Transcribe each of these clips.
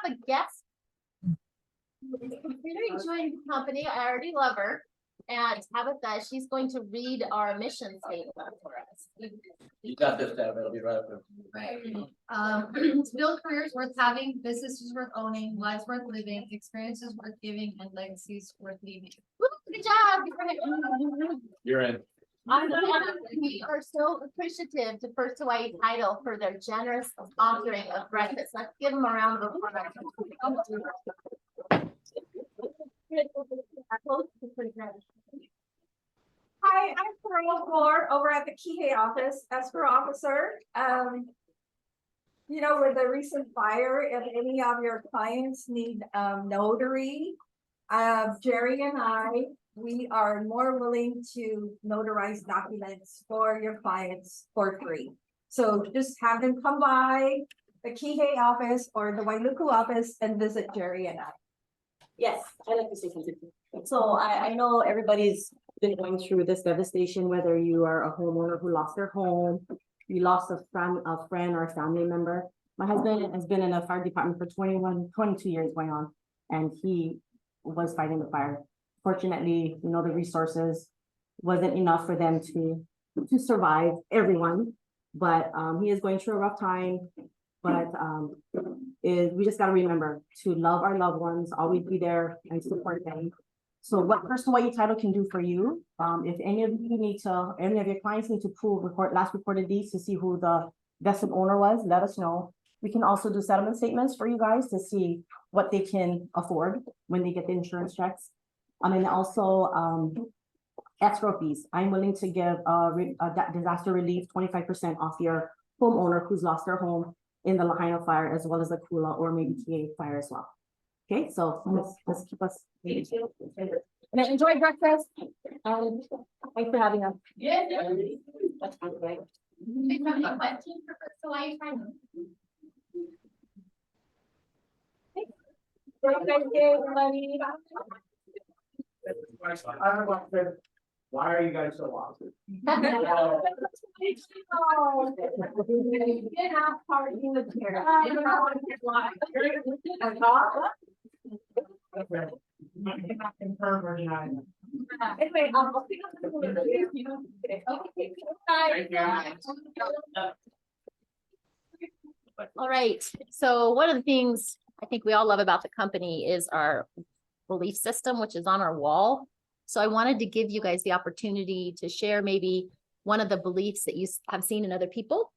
a guest who is considering joining the company. I already love her. And Tabitha, she's going to read our mission statement for us. You got this, Tab. It'll be right up there. Right. To build careers worth having, businesses worth owning, lives worth living, experiences worth giving, and legacies worth leaving. Woo, good job. You're in. We are so appreciative to First Hawaii Title for their generous sponsoring of breakfast. Let's give them a round of applause. Hi, I'm Carol Gore over at the Kihei office, escrow officer. You know, with the recent fire, if any of your clients need notary, Jerry and I, we are more willing to notarize documents for your clients for free. So just have them come by the Kihei office or the Wailuku office and visit Jerry and I. Yes, I'd like to say something. So I know everybody's been going through this devastation, whether you are a homeowner who lost their home, you lost a friend or a family member. My husband has been in the fire department for 22 years going on, and he was fighting the fire. Fortunately, you know, the resources wasn't enough for them to survive everyone, but he is going through a rough time. But we just got to remember to love our loved ones, always be there and support them. So what First Hawaii Title can do for you, if any of your clients need to prove last recorded deeds to see who the vested owner was, let us know. We can also do settlement statements for you guys to see what they can afford when they get the insurance checks. And also escrow fees. I'm willing to give disaster relief 25% off your homeowner who's lost their home in the Lahaina fire, as well as the Kula or maybe TA fire as well. Okay, so let's keep us. And enjoy breakfast. Thanks for having us. Yeah. That's great. Any questions for First Hawaii Title? Thank you, everybody. I have one question. Why are you guys so awesome? Anyway, All right, so one of the things I think we all love about the company is our belief system, which is on our wall. So I wanted to give you guys the opportunity to share maybe one of the beliefs that you have seen in other people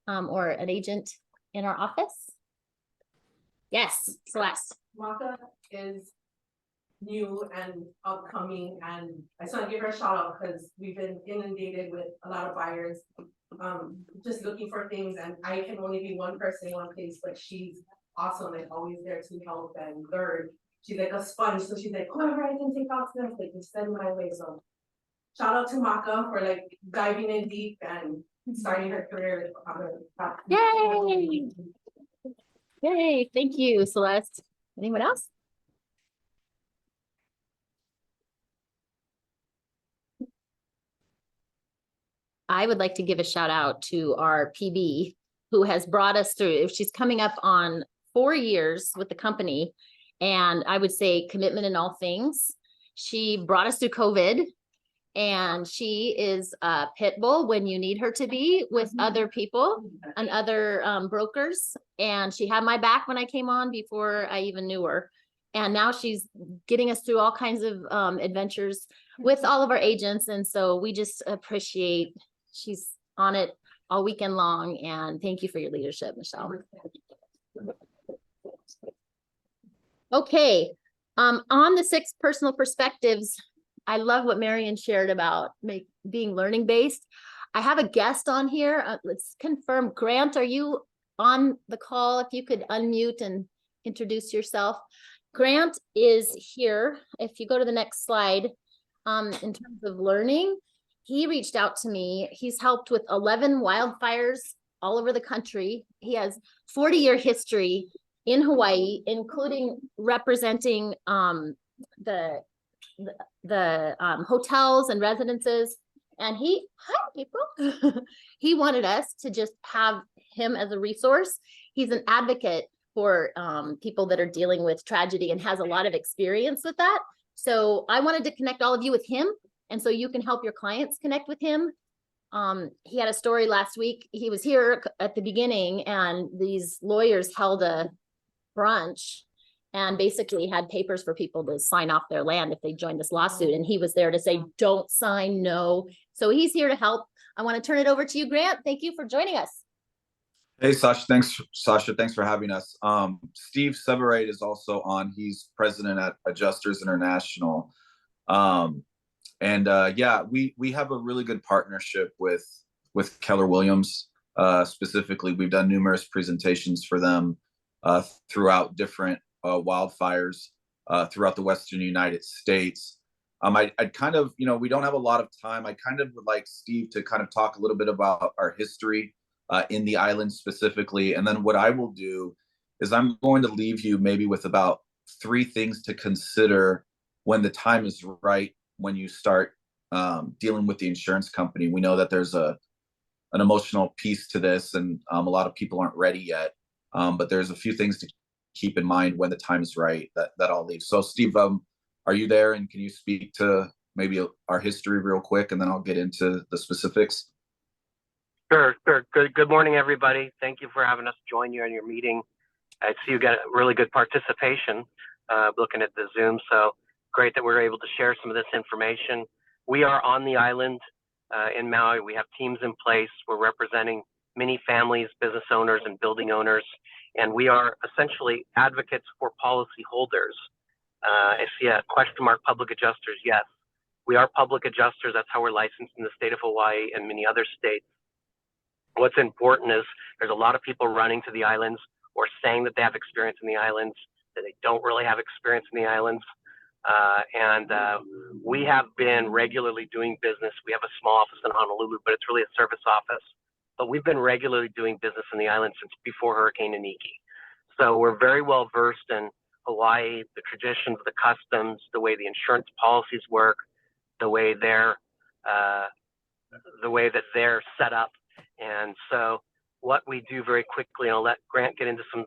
or an agent in our office. Yes, Celeste. Maka is new and upcoming, and I just want to give her a shout out because we've been inundated with a lot of buyers just looking for things, and I can only be one person in one place, but she's awesome and always there to help and learn. She's like a sponge, so she's like, whoever I can take off stuff, they can send my way. So shout out to Maka for like diving in deep and starting her career. Yay! Yay, thank you, Celeste. Anyone else? I would like to give a shout out to our PB who has brought us through. She's coming up on 4 years with the company, and I would say commitment in all things. She brought us through COVID, and she is a pit bull when you need her to be with other people and other brokers. And she had my back when I came on before I even knew her. And now she's getting us through all kinds of adventures with all of our agents. And so we just appreciate she's on it all weekend long. And thank you for your leadership, Michelle. Okay, on the 6 personal perspectives, I love what Marion shared about being learning based. I have a guest on here. Let's confirm. Grant, are you on the call? If you could unmute and introduce yourself. Grant is here. If you go to the next slide, in terms of learning, he reached out to me. He's helped with 11 wildfires all over the country. He has 40-year history in Hawaii, including representing the hotels and residences. And hi April, he wanted us to just have him as a resource. He's an advocate for people that are dealing with tragedy and has a lot of experience with that. So I wanted to connect all of you with him. And so you can help your clients connect with him. He had a story last week. He was here at the beginning and these lawyers held a brunch and basically had papers for people to sign off their land if they joined this lawsuit. And he was there to say, don't sign, no. So he's here to help. I want to turn it over to you, Grant. Thank you for joining us. Hey, Sasha, thanks for having us. Steve Severate is also on. He's president at Adjusters International. Yeah, we have a really good partnership with Keller Williams. Specifically, we've done numerous presentations for them throughout different wildfires throughout the Western United States. I'd kind of, we don't have a lot of time. I kind of would like Steve to kind of talk a little bit about our history in the island specifically. And then what I will do is I'm going to leave you maybe with about 3 things to consider when the time is right, when you start dealing with the insurance company. We know that there's an emotional piece to this, and a lot of people aren't ready yet. But there's a few things to keep in mind when the time is right that I'll leave. So Steve, are you there, and can you speak to maybe our history real quick, and then I'll get into the specifics? Sure. Good morning, everybody. Thank you for having us join you on your meeting. I see you got really good participation looking at the Zoom. So great that we're able to share some of this information. We are on the island in Maui. We have teams in place. We're representing many families, business owners, and building owners. And we are essentially advocates for policy holders. I see a question mark, public adjusters. Yes, we are public adjusters. That's how we're licensed in the state of Hawaii and many other states. What's important is there's a lot of people running to the islands or saying that they have experience in the islands, that they don't really have experience in the islands. We have been regularly doing business. We have a small office in Honolulu, but it's really a service office. But we've been regularly doing business in the island since before Hurricane Iniki. So we're very well versed in Hawaii, the traditions, the customs, the way the insurance policies work, the way that they're set up. And so what we do very quickly, and I'll let Grant get into some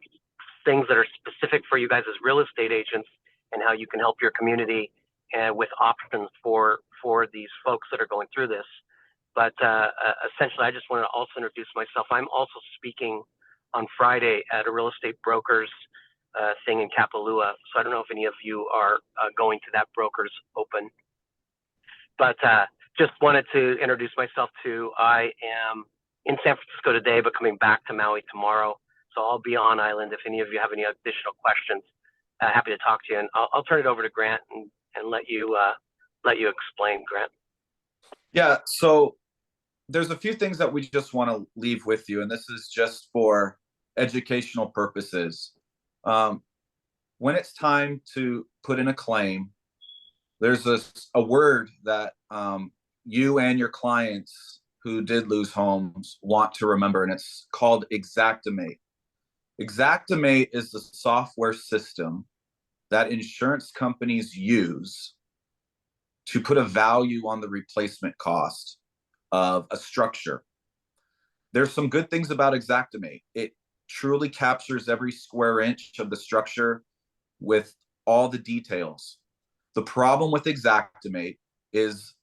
things that are specific for you guys as real estate agents and how you can help your community with options for these folks that are going through this. But essentially, I just want to also introduce myself. I'm also speaking on Friday at a real estate brokers thing in Kapalua. So I don't know if any of you are going to that brokers open. But just wanted to introduce myself too. I am in San Francisco today, but coming back to Maui tomorrow. So I'll be on island. If any of you have any additional questions, happy to talk to you. And I'll turn it over to Grant and let you explain, Grant. Yeah, so there's a few things that we just want to leave with you, and this is just for educational purposes. When it's time to put in a claim, there's a word that you and your clients who did lose homes want to remember, and it's called Xactimate. Xactimate is the software system that insurance companies use to put a value on the replacement cost of a structure. There's some good things about Xactimate. It truly captures every square inch of the structure with all the details. The problem with Xactimate is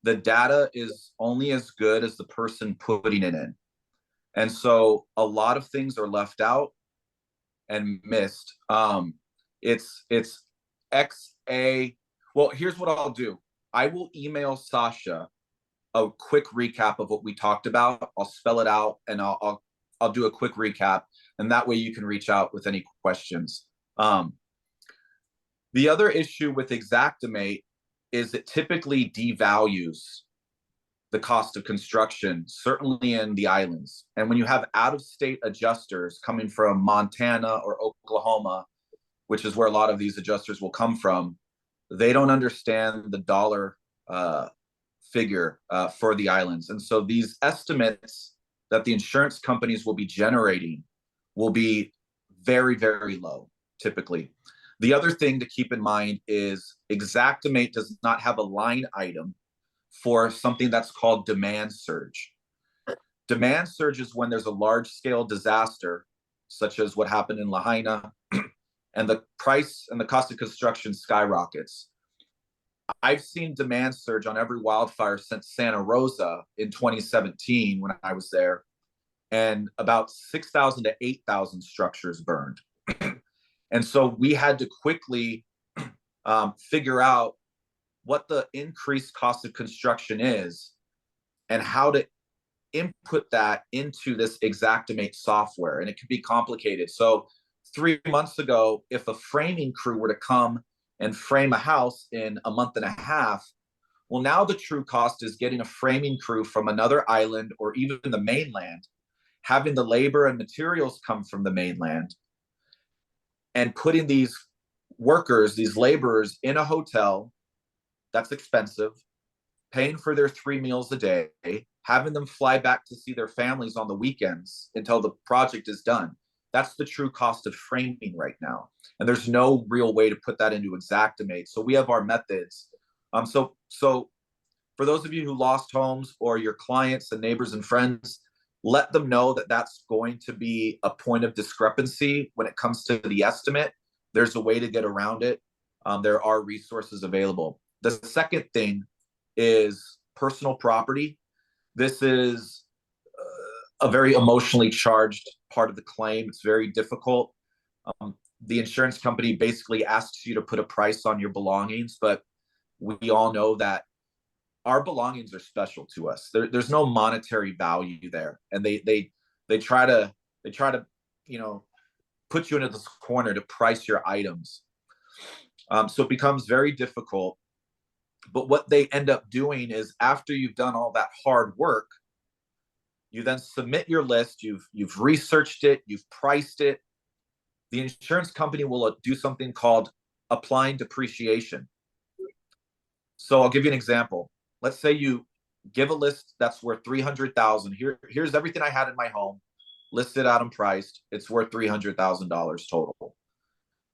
the data is only as good as the person putting it in. And so a lot of things are left out and missed. It's XA. Well, here's what I'll do. I will email Sasha a quick recap of what we talked about. I'll spell it out and I'll do a quick recap, and that way you can reach out with any questions. The other issue with Xactimate is it typically devalues the cost of construction, certainly in the islands. And when you have out-of-state adjusters coming from Montana or Oklahoma, which is where a lot of these adjusters will come from, they don't understand the dollar figure for the islands. And so these estimates that the insurance companies will be generating will be very, very low, typically. The other thing to keep in mind is Xactimate does not have a line item for something that's called demand surge. Demand surge is when there's a large-scale disaster such as what happened in Lahaina, and the price and the cost of construction skyrockets. I've seen demand surge on every wildfire since Santa Rosa in 2017 when I was there, and about 6,000 to 8,000 structures burned. And so we had to quickly figure out what the increased cost of construction is and how to input that into this Xactimate software. And it can be complicated. So 3 months ago, if a framing crew were to come and frame a house in a month and a half, well, now the true cost is getting a framing crew from another island or even the mainland, having the labor and materials come from the mainland, and putting these workers, these laborers in a hotel that's expensive, paying for their 3 meals a day, having them fly back to see their families on the weekends until the project is done. That's the true cost of framing right now. And there's no real way to put that into Xactimate. So we have our methods. So for those of you who lost homes, or your clients and neighbors and friends, let them know that that's going to be a point of discrepancy when it comes to the estimate. There's a way to get around it. There are resources available. The second thing is personal property. This is a very emotionally charged part of the claim. It's very difficult. The insurance company basically asks you to put a price on your belongings, but we all know that our belongings are special to us. There's no monetary value there, and they try to put you into this corner to price your items. So it becomes very difficult. But what they end up doing is, after you've done all that hard work, you then submit your list. You've researched it, you've priced it. The insurance company will do something called applying depreciation. So I'll give you an example. Let's say you give a list that's worth $300,000. Here's everything I had in my home, listed out and priced. It's worth $300,000 total.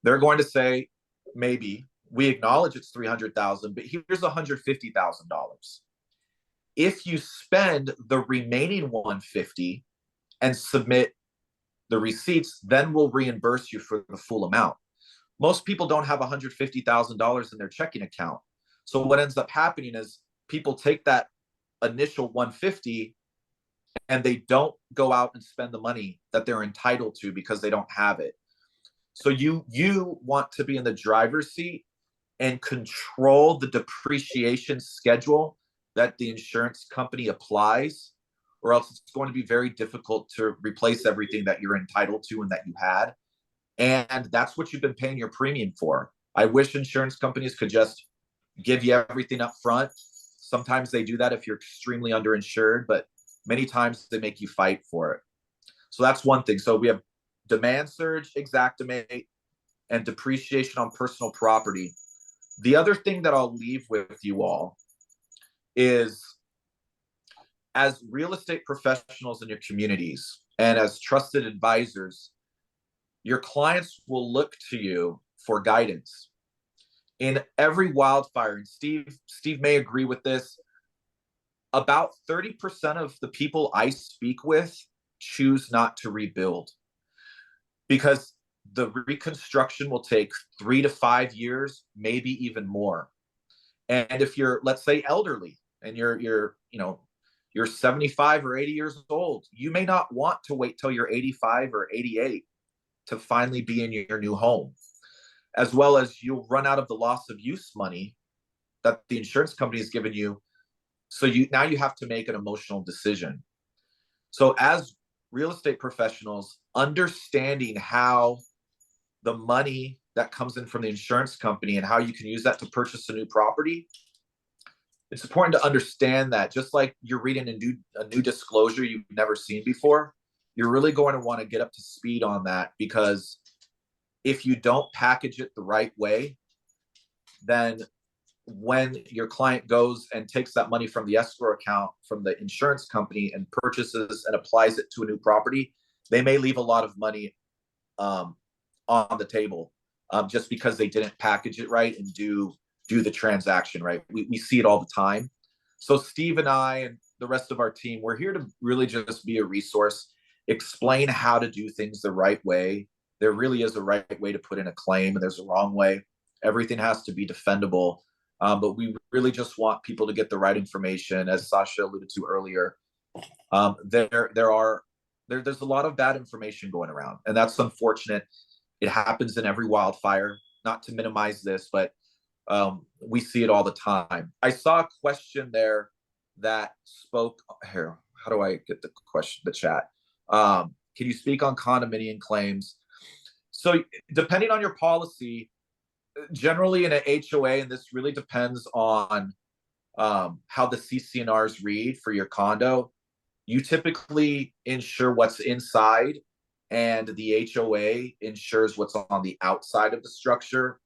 They're going to say, maybe, we acknowledge it's $300,000, but here's $150,000. If you spend the remaining $150,000 and submit the receipts, then we'll reimburse you for the full amount. Most people don't have $150,000 in their checking account. So what ends up happening is people take that initial $150,000 and they don't go out and spend the money that they're entitled to because they don't have it. So you want to be in the driver's seat and control the depreciation schedule that the insurance company applies, or else it's going to be very difficult to replace everything that you're entitled to and that you had. And that's what you've been paying your premium for. I wish insurance companies could just give you everything up front. Sometimes they do that if you're extremely underinsured, but many times they make you fight for it. So that's one thing. So we have demand surge, Xactimate, and depreciation on personal property. The other thing that I'll leave with you all is, as real estate professionals in your communities and as trusted advisors, your clients will look to you for guidance. In every wildfire, and Steve may agree with this, about 30% of the people I speak with choose not to rebuild, because the reconstruction will take 3 to 5 years, maybe even more. And if you're, let's say, elderly, and you're 75 or 80 years old, you may not want to wait till you're 85 or 88 to finally be in your new home. As well as you'll run out of the loss of use money that the insurance company has given you. So now you have to make an emotional decision. So as real estate professionals, understanding how the money that comes in from the insurance company and how you can use that to purchase a new property, it's important to understand that, just like you're reading a new disclosure you've never seen before, you're really going to want to get up to speed on that, because if you don't package it the right way, then when your client goes and takes that money from the escrow account from the insurance company and purchases and applies it to a new property, they may leave a lot of money on the table just because they didn't package it right and do the transaction right. We see it all the time. So Steve and I and the rest of our team, we're here to really just be a resource. explain how to do things the right way. There really is a right way to put in a claim, and there's a wrong way. Everything has to be defendable. But we really just want people to get the right information, as Sasha alluded to earlier. There's a lot of bad information going around, and that's unfortunate. It happens in every wildfire. Not to minimize this, but we see it all the time. I saw a question there that spoke here. How do I get the question, the chat? Can you speak on condominium claims? So depending on your policy, generally in an HOA, and this really depends on how the CC&Rs read for your condo, you typically insure what's inside, and the HOA insures what's on the outside of the structure.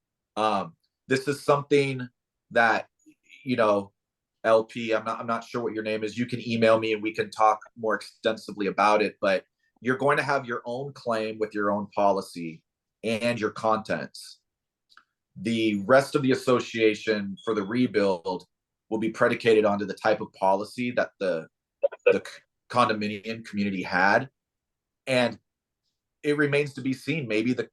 This is something that, you know, LP, I'm not sure what your name is. You can email me and we can talk more extensively about it, but you're going to have your own claim with your own policy and your contents. The rest of the association for the rebuild will be predicated onto the type of policy that the condominium community had. And it remains to be seen. Maybe the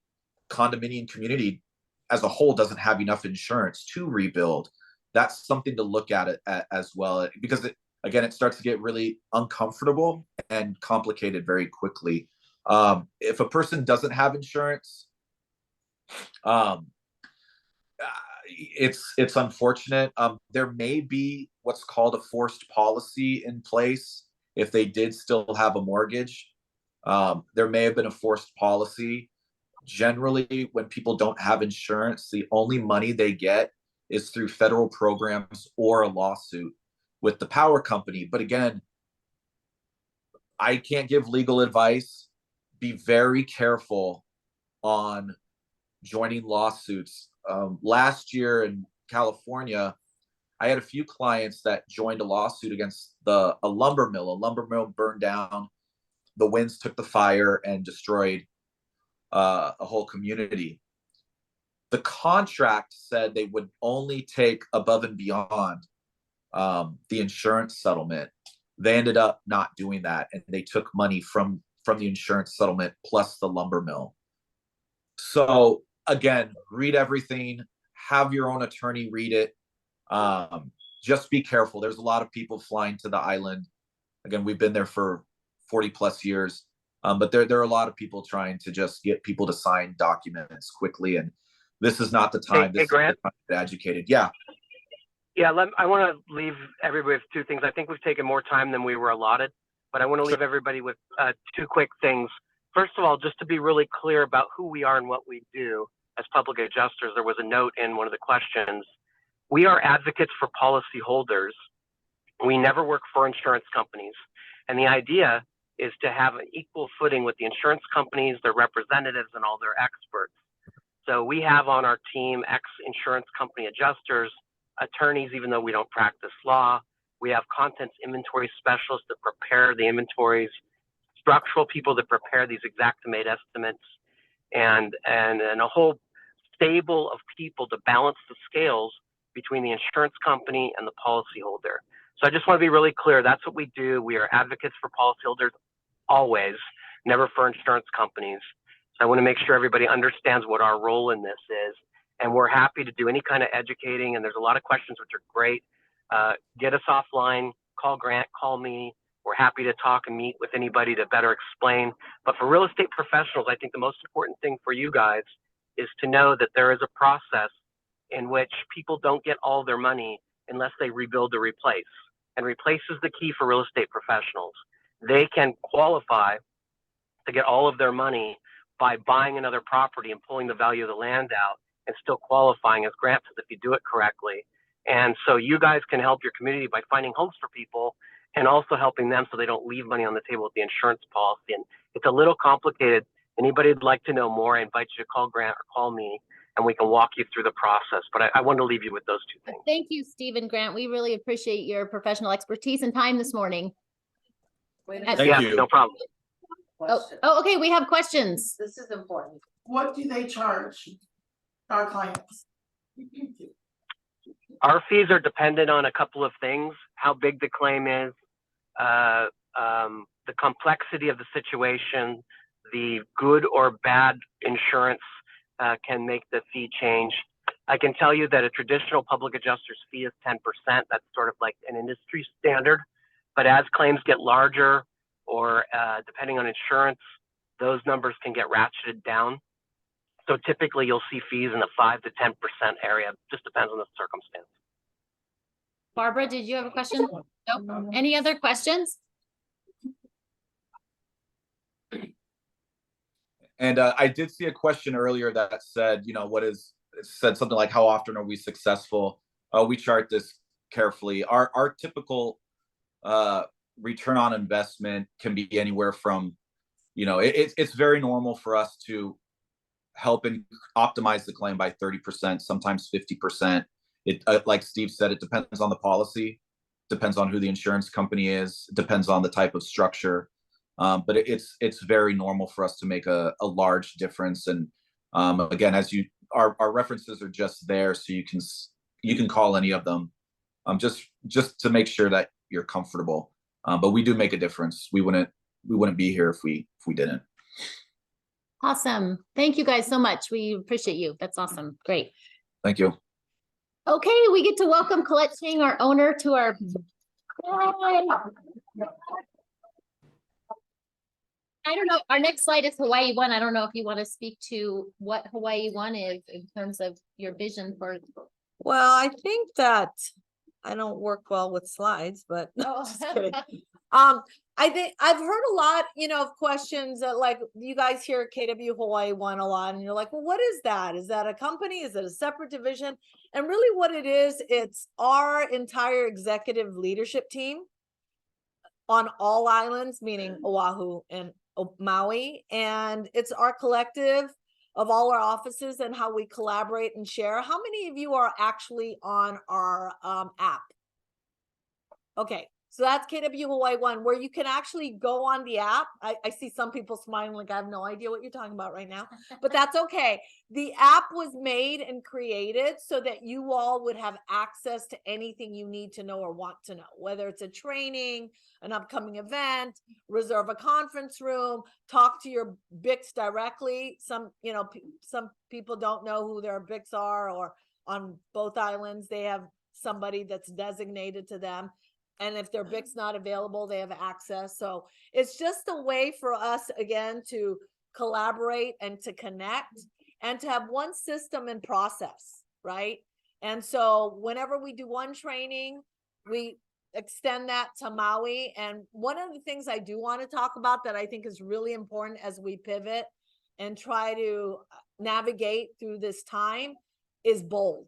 condominium community as a whole doesn't have enough insurance to rebuild. That's something to look at it as well, because it starts to get really uncomfortable and complicated very quickly. If a person doesn't have insurance, it's unfortunate. There may be what's called a forced policy in place if they did still have a mortgage. There may have been a forced policy. Generally, when people don't have insurance, the only money they get is through federal programs or a lawsuit with the power company. But again, I can't give legal advice. Be very careful on joining lawsuits. Last year in California, I had a few clients that joined a lawsuit against a lumber mill. A lumber mill burned down. The winds took the fire and destroyed a whole community. The contract said they would only take above and beyond the insurance settlement. They ended up not doing that, and they took money from the insurance settlement plus the lumber mill. So again, read everything, have your own attorney read it. Just be careful. There's a lot of people flying to the island. Again, we've been there for 40 plus years. But there are a lot of people trying to just get people to sign documents quickly, and this is not the time. Hey, Grant? Is the time to get educated. Yeah. Yeah, I want to leave everybody with two things. I think we've taken more time than we were allotted, but I want to leave everybody with two quick things. First of all, just to be really clear about who we are and what we do as public adjusters, there was a note in one of the questions. We are advocates for policyholders. We never work for insurance companies. And the idea is to have an equal footing with the insurance companies, their representatives, and all their experts. So we have on our team ex-insurance company adjusters, attorneys, even though we don't practice law. We have contents inventory specialists that prepare the inventories, structural people that prepare these Xactimate estimates, and a whole stable of people to balance the scales between the insurance company and the policyholder. So I just want to be really clear. That's what we do. We are advocates for policyholders always, never for insurance companies. So I want to make sure everybody understands what our role in this is. And we're happy to do any kind of educating. And there's a lot of questions which are great. Get us offline, call Grant, call me. We're happy to talk and meet with anybody to better explain. But for real estate professionals, I think the most important thing for you guys is to know that there is a process in which people don't get all their money unless they rebuild or replace. And replace is the key for real estate professionals. They can qualify to get all of their money by buying another property and pulling the value of the land out and still qualifying as Grant says if you do it correctly. And so you guys can help your community by finding homes for people and also helping them so they don't leave money on the table with the insurance policy. And it's a little complicated. Anybody would like to know more, I invite you to call Grant or call me and we can walk you through the process. But I want to leave you with those two things. Thank you, Stephen Grant. We really appreciate your professional expertise and time this morning. Thank Yeah, you. no problem. Oh, okay. We have questions. This is important. What do they charge our clients? Our fees are dependent on a couple of things: how big the claim is, the the complexity of the situation, the good or bad insurance can make the fee change. I can tell you that a traditional public adjuster's fee is 10%. That's sort of like an industry standard. But as claims get larger or depending on insurance, those numbers can get ratcheted down. So typically you'll see fees in the 5 to 10% area. Just depends on the circumstance. Barbara, did you have a question? Nope. Any other questions? And I did see a question earlier that said, you know, it said something like, how often are we successful? We chart this carefully. Our typical return on investment can be anywhere from, you know, it's very normal for us to help and optimize the claim by 30%, sometimes 50%. It like Steve said, it depends on the policy, depends on who the insurance company is, depends on the type of structure. But it's very normal for us to make a large difference. And again, our references are just there, so you can call any of them, just to make sure that you're comfortable. But we do make a difference. We wouldn't be here if we didn't. Awesome. Thank you guys so much. We appreciate you. That's awesome. Great. Thank you. Okay, we get to welcome Colette Chang, our owner, to our. I don't know. Our next slide is Hawaii One. I don't know if you want to speak to what Hawaii One is in terms of your vision for. Well, I think that I don't work well with slides, but no, just kidding. I think I've heard a lot, you know, of questions that like you guys hear KW Hawaii One a lot, and you're like, well, what is that? Is that a company? Is it a separate division? And really what it is, it's our entire executive leadership team on all islands, meaning Oahu and Maui. And it's our collective of all our offices and how we collaborate and share. How many of you are actually on our app? Okay. So that's KW Hawaii One, where you can actually go on the app. I see some people smiling like I have no idea what you're talking about right now, but that's okay. The app was made and created so that you all would have access to anything you need to know or want to know, whether it's a training, an upcoming event, reserve a conference room, talk to your BICs directly. Some people don't know who their BICs are, or on both islands, they have somebody that's designated to them. And if their BIC's not available, they have access. So it's just a way for us, again, to collaborate and to connect and to have one system and process, right? And so whenever we do one training, we extend that to Maui. And one of the things I do want to talk about that I think is really important as we pivot and try to navigate through this time is BOLD.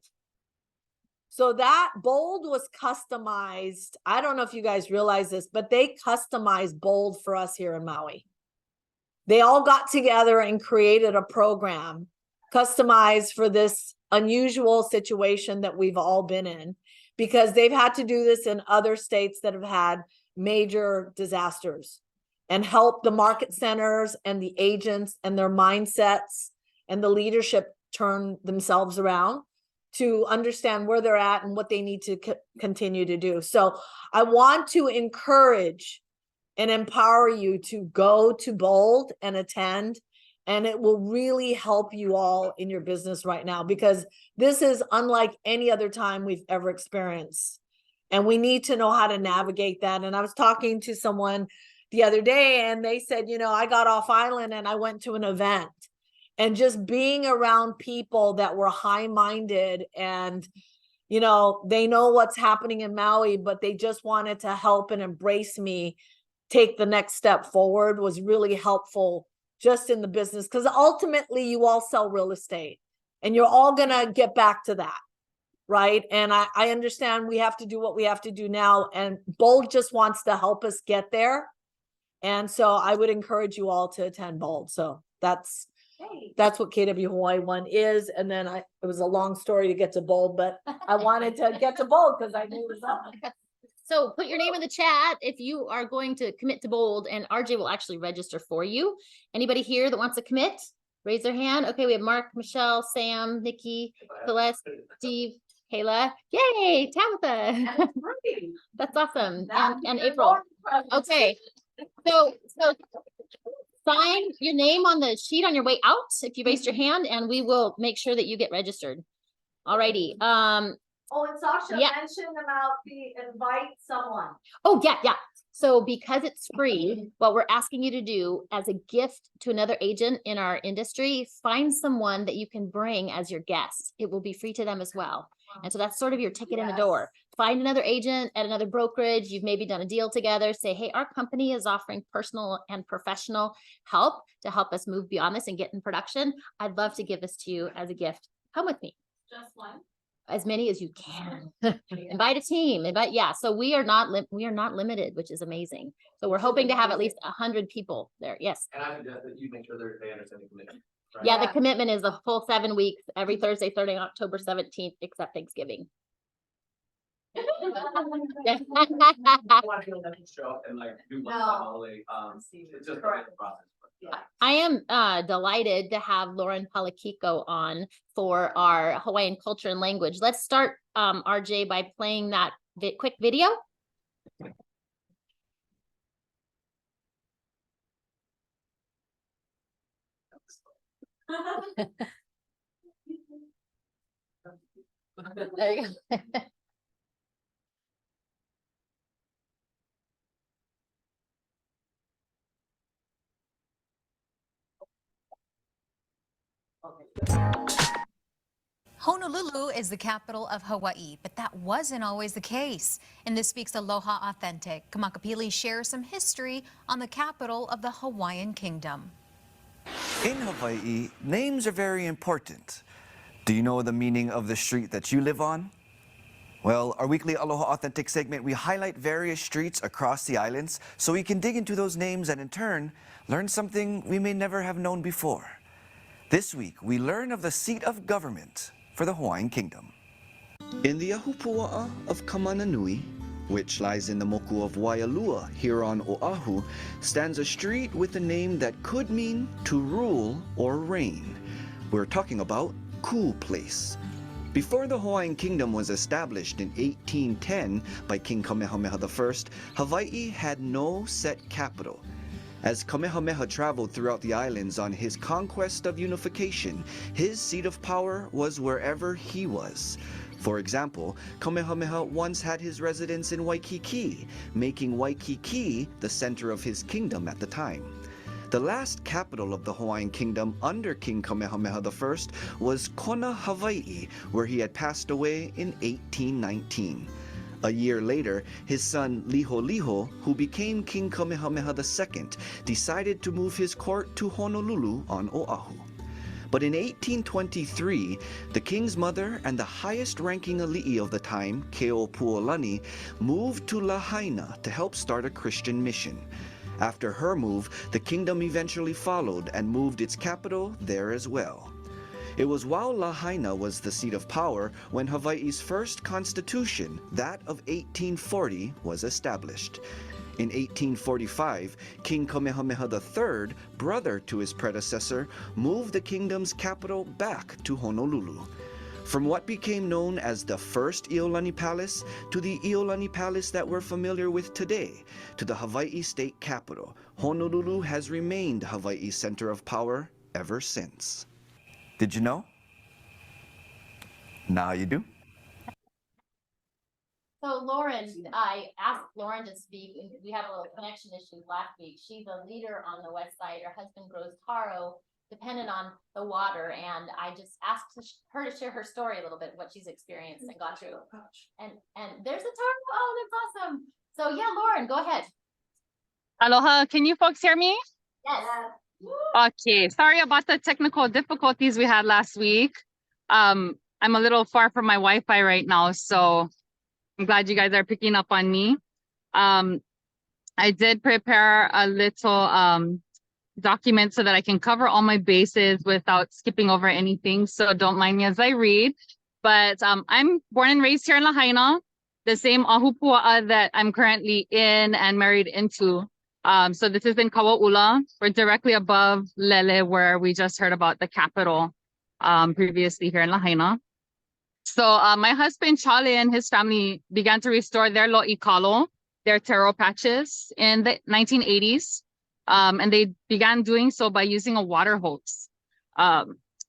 So that BOLD was customized. I don't know if you guys realize this, but they customized BOLD for us here in Maui. They all got together and created a program customized for this unusual situation that we've all been in, because they've had to do this in other states that have had major disasters, and help the market centers and the agents and their mindsets and the leadership turn themselves around to understand where they're at and what they need to continue to do. So I want to encourage and empower you to go to BOLD and attend, and it will really help you all in your business right now, because this is unlike any other time we've ever experienced. And we need to know how to navigate that. And I was talking to someone the other day, and they said, you know, I got off island and I went to an event. And just being around people that were high-minded and, you know, they know what's happening in Maui, but they just wanted to help and embrace me, take the next step forward, was really helpful just in the business. Because ultimately you all sell real estate and you're all going to get back to that, right? And I understand we have to do what we have to do now, and BOLD just wants to help us get there. And so I would encourage you all to attend BOLD. So that's what KW Hawaii One is. And then it was a long story to get to BOLD, but I wanted to get to BOLD because I knew it was up. So put your name in the chat if you are going to commit to BOLD, and RJ will actually register for you. Anybody here that wants to commit, raise their hand. Okay, we have Mark, Michelle, Sam, Nikki, Celeste, Steve, Kayla. Yay, Tabitha. That's awesome. And April. Okay. So sign your name on the sheet on your way out, if you raised your hand, and we will make sure that you get registered. Alrighty, Oh, and Sasha Yeah. mentioned about the invite someone. oh, yeah. So because it's free, what we're asking you to do as a gift to another agent in our industry, find someone that you can bring as your guest. It will be free to them as well. And so that's sort of your ticket in the door. Find another agent at another brokerage. You've maybe done a deal together. Say, hey, our company is offering personal and professional help to help us move beyond this and get in production. I'd love to give this to you as a gift. Come with me. Just one. As many as you can. Invite a team, so we are not limited, which is amazing. So we're hoping to have at least 100 people there. Yes. And I suggest that you make sure they understand the commitment. right? Yeah, the commitment is a full 7 weeks, every Thursday starting October 17th, except Thanksgiving. I want to show up and like do one No. holiday, it's just part of the process. I am delighted to have Lauren Palakiko on for our Hawaiian culture and language. Let's start, RJ, by playing that quick video. There you go. Honolulu is the capital of Hawaii, but that wasn't always the case. In This Week's Aloha Authentic, Kamakapili shares some history on the capital of the Hawaiian Kingdom. In Hawaii, names are very important. Do you know the meaning of the street that you live on? Well, our weekly Aloha Authentic segment, we highlight various streets across the islands so we can dig into those names and in turn, learn something we may never have known before. This week, we learn of the seat of government for the Hawaiian Kingdom. In the Ahupua'a of Kamananui, which lies in the moku of Waialua here on Oahu, stands a street with a name that could mean to rule or reign. We're talking about Ku Place. Before the Hawaiian Kingdom was established in 1810 by King Kamehameha I, Hawaii had no set capital. As Kamehameha traveled throughout the islands on his conquest of unification, his seat of power was wherever he was. For example, Kamehameha once had his residence in Waikiki, making Waikiki the center of his kingdom at the time. The last capital of the Hawaiian Kingdom under King Kamehameha I was Kona, Hawaii, where he had passed away in 1819. A year later, his son Liholiho, who became King Kamehameha II, decided to move his court to Honolulu on Oahu. But in 1823, the king's mother and the highest-ranking ali'i of the time, Keopuolani, moved to Lahaina to help start a Christian mission. After her move, the kingdom eventually followed and moved its capital there as well. It was while Lahaina was the seat of power when Hawaii's first constitution, that of 1840, was established. In 1845, King Kamehameha III, brother to his predecessor, moved the kingdom's capital back to Honolulu. From what became known as the first Iolani Palace to the Iolani Palace that we're familiar with today, to the Hawaii state capital, Honolulu has remained Hawaii's center of power ever since. Did you know? Now you do. So Lauren, I asked Lauren to speak, and we had a little connection issue last week. She's a leader on the west side. Her husband grows taro, dependent on the water, and I just asked her to share her story a little bit, what she's experienced and gone through. And there's a taro. Oh, that's awesome. So yeah, Lauren, go ahead. Aloha, can you folks hear me? Yes. Okay, sorry about the technical difficulties we had last week. I'm a little far from my Wi-Fi right now, so I'm glad you guys are picking up on me. I did prepare a little document so that I can cover all my bases without skipping over anything, so don't mind me as I read. But I'm born and raised here in Lahaina, the same Ahupua'a that I'm currently in and married into. So this is in Kauaula. We're directly above Lele, where we just heard about the capital previously here in Lahaina. So my husband, Chale, and his family began to restore their lo'ikalo their taro patches in the 1980s. And they began doing so by using a water hose.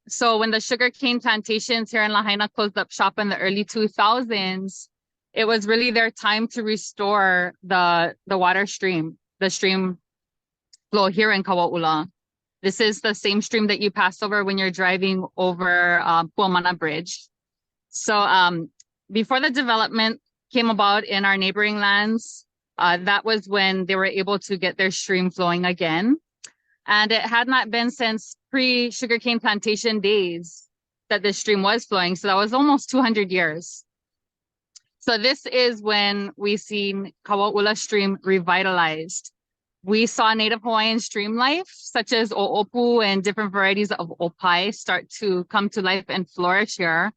So when the sugarcane plantations here in Lahaina closed up shop in the early 2000s, it was really their time to restore the water stream, the stream flow here in Kawa'ula. This is the same stream that you pass over when you're driving over Puamana Bridge. So before the development came about in our neighboring lands, that was when they were able to get their stream flowing again. And it had not been since pre-sugarcane plantation days that the stream was flowing. So that was almost 200 years. So this is when we seen Kawa'ula stream revitalized. We saw Native Hawaiian stream life, such as o'opu and different varieties of opai, start to come to life and flourish here.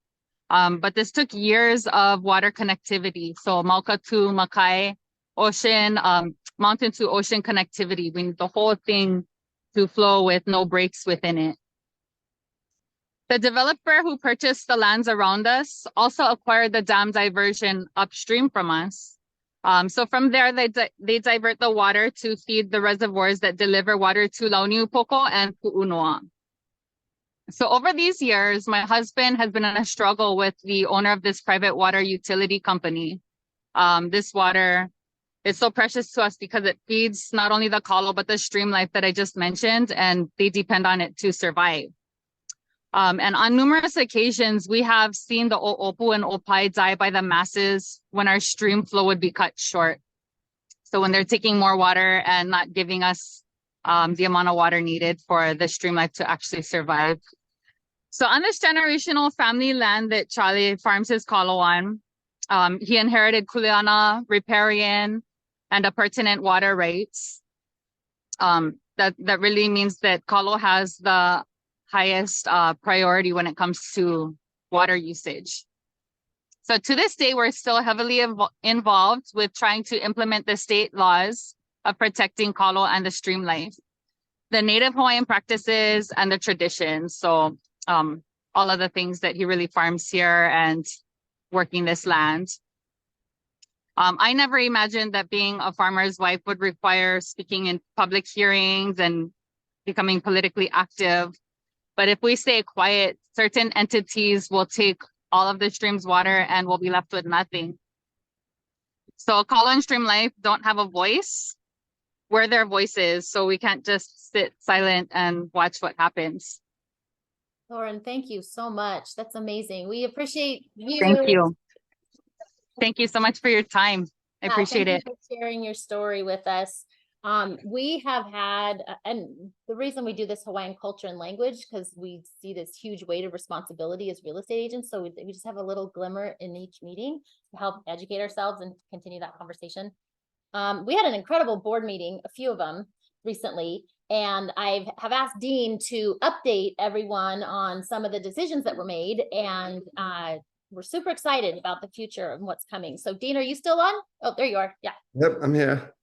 But this took years of water connectivity. So Mauka to Makai ocean, mountain to ocean connectivity. We need the whole thing to flow with no breaks within it. The developer who purchased the lands around us also acquired the dam diversion upstream from us. So from there, they divert the water to feed the reservoirs that deliver water to Launiupoko and Pu'unoa. So over these years, my husband has been in a struggle with the owner of this private water utility company. This water is so precious to us because it feeds not only the kalo, but the stream life that I just mentioned, and they depend on it to survive. And on numerous occasions, we have seen the o'opu and opai die by the masses when our stream flow would be cut short. So when they're taking more water and not giving us the amount of water needed for the stream life to actually survive. So on this generational family land that Charlie farms his kalo on, he inherited kuleana, riparian, and a pertinent water rights. That really means that kalo has the highest priority when it comes to water usage. So to this day, we're still heavily involved with trying to implement the state laws of protecting kalo and the stream life, the Native Hawaiian practices and the traditions. So all of the things that he really farms here and working this land. I never imagined that being a farmer's wife would require speaking in public hearings and becoming politically active. But if we stay quiet, certain entities will take all of the stream's water and we'll be left with nothing. So kalo and stream life don't have a voice. We're their voices, so we can't just sit silent and watch what happens. Lauren, thank you so much. That's amazing. We appreciate you. Thank you. Thank you so much for your time. I appreciate thank it. you for sharing your story with us. We have had, and the reason we do this Hawaiian culture and language, because we see this huge weight of responsibility as real estate agents. So we just have a little glimmer in each meeting to help educate ourselves and continue that conversation. We had an incredible board meeting, a few of them recently, and I have asked Dean to update everyone on some of the decisions that were made, and we're super excited about the future and what's coming. So Dean, are you still on? Oh, there you are. Yeah. Yep, I'm here.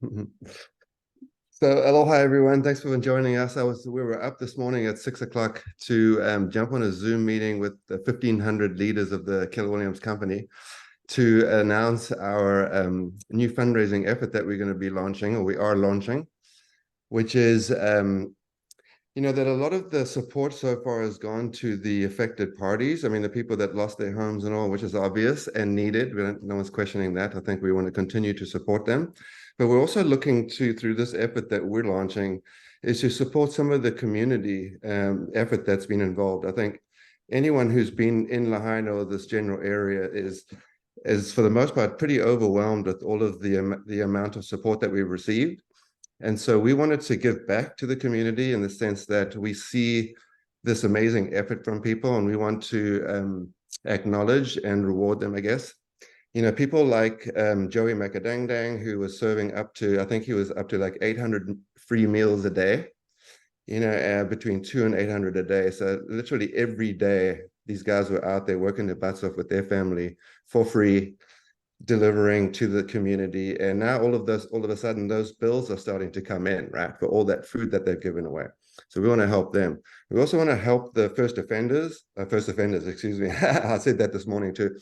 So aloha everyone, thanks for joining us. We were up this morning at 6 o'clock to jump on a Zoom meeting with the 1,500 leaders of the Keller Williams company to announce our new fundraising effort that we're going to be launching, or we are launching, which is, you know, that a lot of the support so far has gone to the affected parties. I mean, the people that lost their homes and all, which is obvious and needed. No one's questioning that. I think we want to continue to support them. But we're also looking to, through this effort that we're launching, is to support some of the community effort that's been involved. I think anyone who's been in Lahaina or this general area is for the most part pretty overwhelmed with all of the amount of support that we've received. And so we wanted to give back to the community in the sense that we see this amazing effort from people, and we want to acknowledge and reward them, I guess. You know, people like Joey Makadangdang, who was serving up to, I think he was up to like 800 free meals a day, you know, between 200 and 800 a day. So literally every day, these guys were out there working their butts off with their family for free, delivering to the community. And now all of a sudden, those bills are starting to come in, right, for all that food that they've given away. So we want to help them. We also want to help the first offenders, excuse me. I said that this morning too.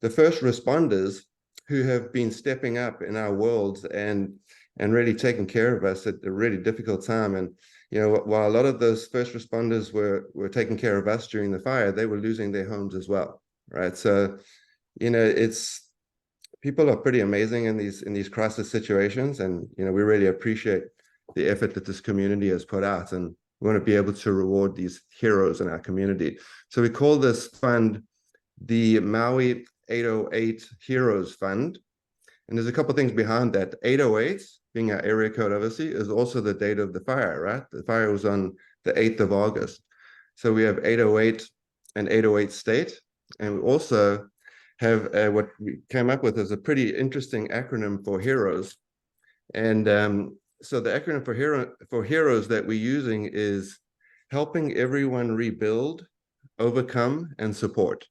The first responders who have been stepping up in our worlds and really taking care of us at a really difficult time. And while a lot of those first responders were taking care of us during the fire, they were losing their homes as well, right? So it's people are pretty amazing in these crisis situations, and we really appreciate the effort that this community has put out, and we want to be able to reward these heroes in our community. So we call this fund the Maui 808 Heroes Fund. And there's a couple of things behind that. 808, being our area code, obviously, is also the date of the fire, right? The fire was on the 8th of August. So we have 808 and 808 state. And we also have what we came up with is a pretty interesting acronym for heroes. And so the acronym for heroes that we're using is helping everyone rebuild, overcome, and support.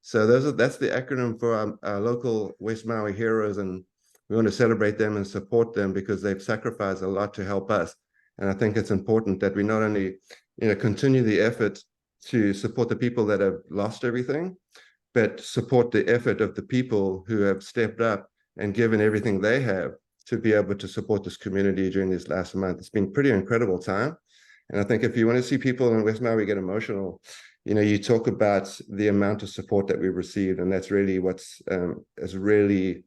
So that's the acronym for our local West Maui heroes, and we want to celebrate them and support them because they've sacrificed a lot to help us. And I think it's important that we not only continue the effort to support the people that have lost everything, but support the effort of the people who have stepped up and given everything they have to be able to support this community during this last month. It's been pretty incredible time. And I think if you want to see people in West Maui get emotional, you talk about the amount of support that we've received, and that's really what's has really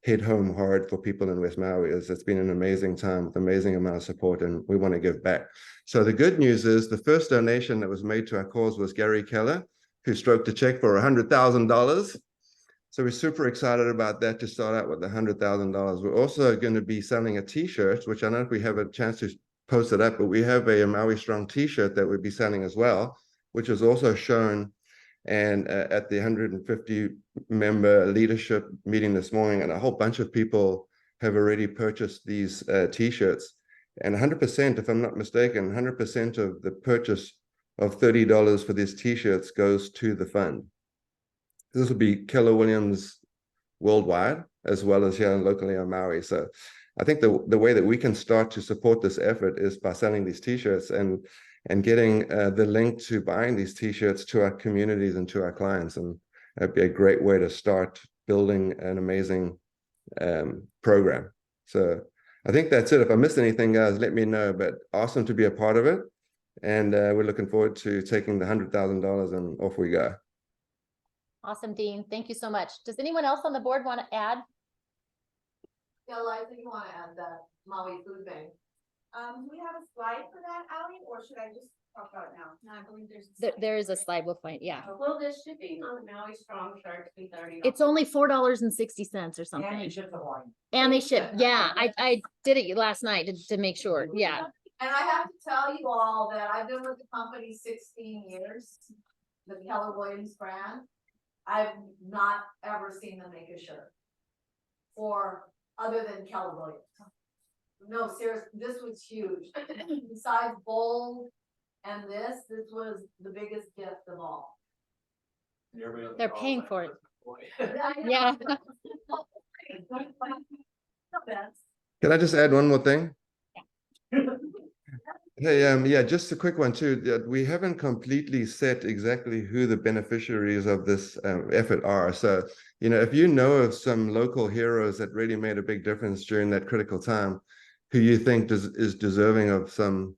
hit home hard for people in West Maui. It's been an amazing time with amazing amount of support, and we want to give back. So the good news is the first donation that was made to our cause was Gary Keller, who stroked a check for $100,000. So we're super excited about that to start out with the $100,000. We're also going to be selling a T-shirt, which I don't know if we have a chance to post it up, but we have a Maui Strong T-shirt that we'll be selling as well, which is also shown and at the 150 member leadership meeting this morning, and a whole bunch of people have already purchased these T-shirts. And 100%, if I'm not mistaken, 100% of the purchase of $30 for these T-shirts goes to the fund. This will be Keller Williams worldwide, as well as here locally on Maui. So I think the way that we can start to support this effort is by selling these T-shirts and getting the link to buying these T-shirts to our communities and to our clients. And that'd be a great way to start building an amazing program. So I think that's it. If I missed anything, guys, let me know, but awesome to be a part of it. And we're looking forward to taking the $100,000 and off we go. Awesome, Dean. Thank you so much. Does anyone else on the board want to add? Yeah, Liza, you want to add the Maui Food Bank? Do we have a slide for that, Ally, or should I just talk about it now? No, I believe there's. There is a slide. We'll find. Yeah. Well, this shipping on Maui Strong Shark be $30. It's only $4.60 or something. And you ship the wine. And they ship. Yeah, I did it last night to make sure. Yeah. And I have to tell you all that I've been with the company 16 years, the Keller Williams brand. I've not ever seen them make a shirt for other than Keller Williams. No, seriously, this was huge. Besides bold and this was the biggest gift of all. They're paying for it. Yeah. Can I just add one more thing? Hey, yeah, just a quick one too. We haven't completely set exactly who the beneficiaries of this effort are. So, if you know of some local heroes that really made a big difference during that critical time, who you think is deserving of some,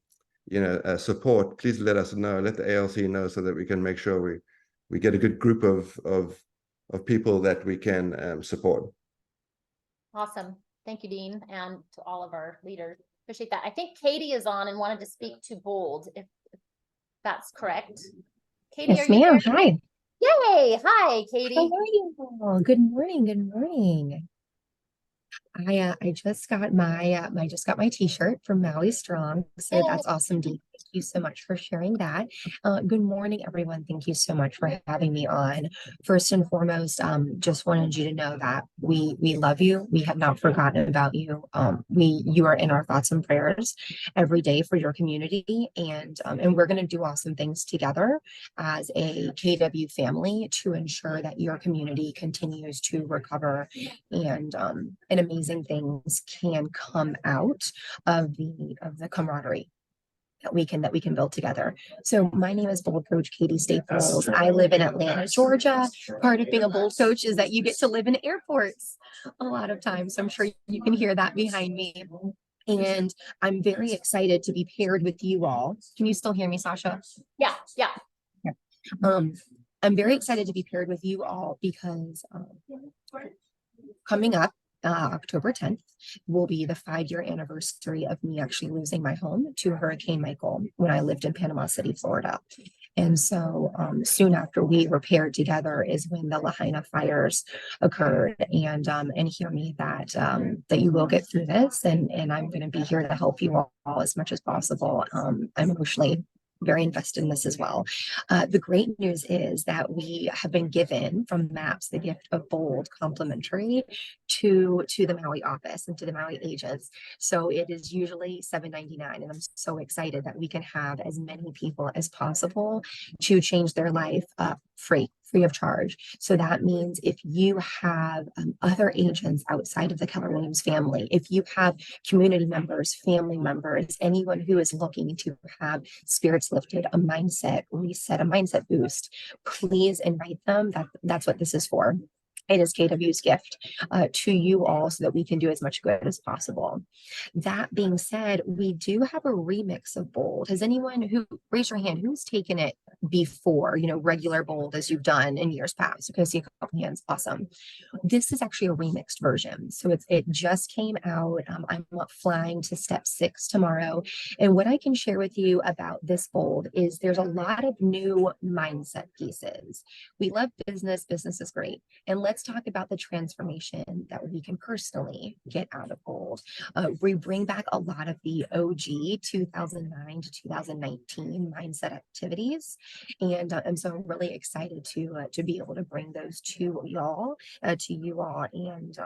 support, please let us know. Let the ALC know so that we can make sure we get a good group of people that we can support. Awesome. Thank you, Dean, and to all of our leaders. Appreciate that. I think Katie is on and wanted to speak to Bold, if that's correct. Katie, Yes, ma'am. Hi. Yay. Hi, Katie. How are you? Good morning. Good morning. I just got my T-shirt from Maui Strong, so that's awesome, Dee. Thank you so much for sharing that. Good morning, everyone. Thank you so much for having me on. First and foremost, just wanted you to know that we love you. We have not forgotten about you. You are in our thoughts and prayers every day for your community, and we're going to do awesome things together as a KW family to ensure that your community continues to recover and amazing things can come out of the camaraderie. that we can build together. So my name is Bold Coach Katie Staples. I live in Atlanta, Georgia. Part of being a Bold Coach is that you get to live in airports a lot of times. So I'm sure you can hear that behind me. And I'm very excited to be paired with you all. Can you still hear me, Sasha? Yeah, yeah. I'm very excited to be paired with you all because coming up October 10th will be the 5-year anniversary of me actually losing my home to Hurricane Michael when I lived in Panama City, Florida. And so soon after we were paired together is when the Lahaina fires occurred. And hear me that you will get through this, and I'm going to be here to help you all as much as possible. I'm emotionally very invested in this as well. The great news is that we have been given from MAPS the gift of Bold complimentary to the Maui office and to the Maui agents. So it is usually $7.99, and I'm so excited that we can have as many people as possible to change their life free of charge. So that means if you have other agents outside of the Keller Williams family, if you have community members, family members, anyone who is looking to have spirits lifted, a mindset reset, a mindset boost, please invite them. That's what this is for. It is KW's gift to you all so that we can do as much good as possible. That being said, we do have a remix of Bold. Has anyone raise your hand, who's taken it before, regular Bold as you've done in years past? Okay, I see a couple hands. Awesome. This is actually a remixed version. So it just came out. I'm flying to step 6 tomorrow. And what I can share with you about this Bold is there's a lot of new mindset pieces. We love business. Business is great. And let's talk about the transformation that we can personally get out of Bold. We bring back a lot of the OG 2009 to 2019 mindset activities. And so I'm really excited to be able to bring those to y'all, to you all, and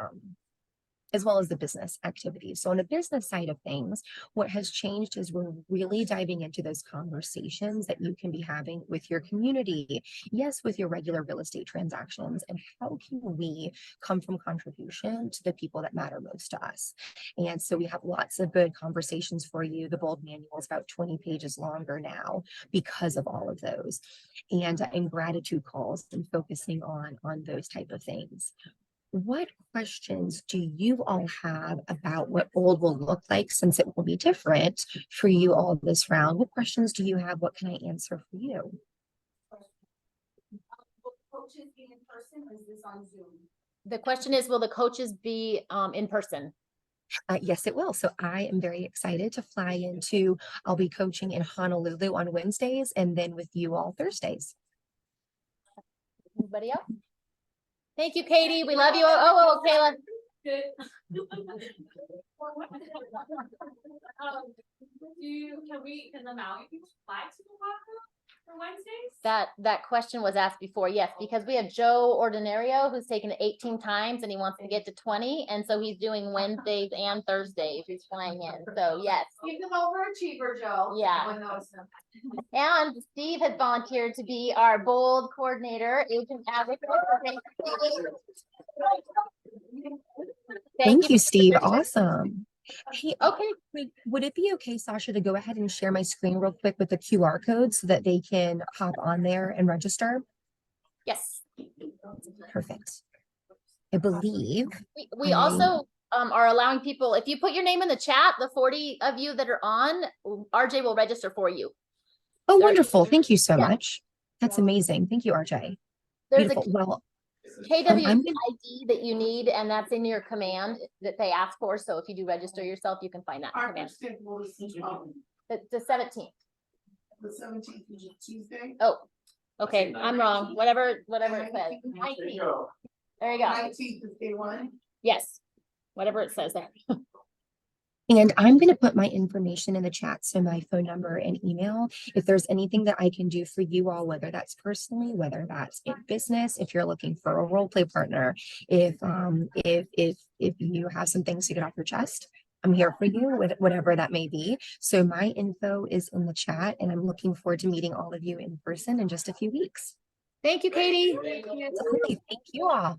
as well as the business activities. So on the business side of things, what has changed is we're really diving into those conversations that you can be having with your community. Yes, with your regular real estate transactions, and how can we come from contribution to the people that matter most to us? And so we have lots of good conversations for you. The Bold manual is about 20 pages longer now because of all of those, and gratitude calls and focusing on those type of things. What questions do you all have about what Bold will look like, since it will be different for you all this round? What questions do you have? What can I answer for you? Will coaches be in person, or is this on Zoom? The question is, will the coaches be in person? Yes, it will. So I am very excited to fly into, I'll be coaching in Honolulu on Wednesdays and then with you all Thursdays. Anybody else? Thank you, Katie. We love you. Oh, Kayla. Can the Maui fly to Oahu for Wednesdays? That question was asked before. Yes, because we have Joe Ordinario who's taken it 18 times and he wants to get to 20. And so he's doing Wednesdays and Thursdays. He's flying in. So yes. Keep them overachiever, Joe. Yeah. And Steve has volunteered to be our Bold coordinator, agent advocate. Thank you, Steve. Awesome. Hey, okay. Would it be okay, Sasha, to go ahead and share my screen real quick with the QR code so that they can hop on there and register? Yes. Perfect. I believe. We also are allowing people, if you put your name in the chat, the 40 of you that are on, RJ will register for you. Oh, wonderful. Thank you so much. That's amazing. Thank you, RJ. There's Beautiful. a KW ID that you need, and that's in your command that they ask for. So if you do register yourself, you can find that in command. The 17th. The 17th is a Tuesday. Oh, okay. I'm wrong. Whatever it says. 19th. There you go. 19th is day 1. Yes. Whatever it says there. And I'm going to put my information in the chat, so my phone number and email. If there's anything that I can do for you all, whether that's personally, whether that's in business, if you're looking for a role play partner, if you have some things to get off your chest, I'm here for you with whatever that may be. So my info is in the chat, and I'm looking forward to meeting all of you in person in just a few weeks. Thank you, Katie. Thank you all.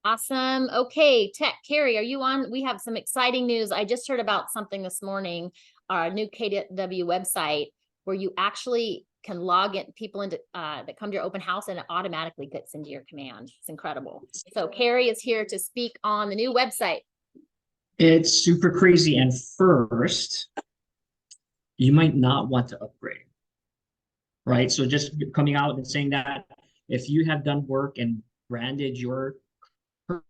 Awesome. Okay, Tech, Carrie, are you on? We have some exciting news. I just heard about something this morning. our new KW website where you actually can log in people into that come to your open house and it automatically gets into your command. It's incredible. So Carrie is here to speak on the new website. It's super crazy. And first, you might not want to upgrade, right? So just coming out and saying that if you have done work and branded your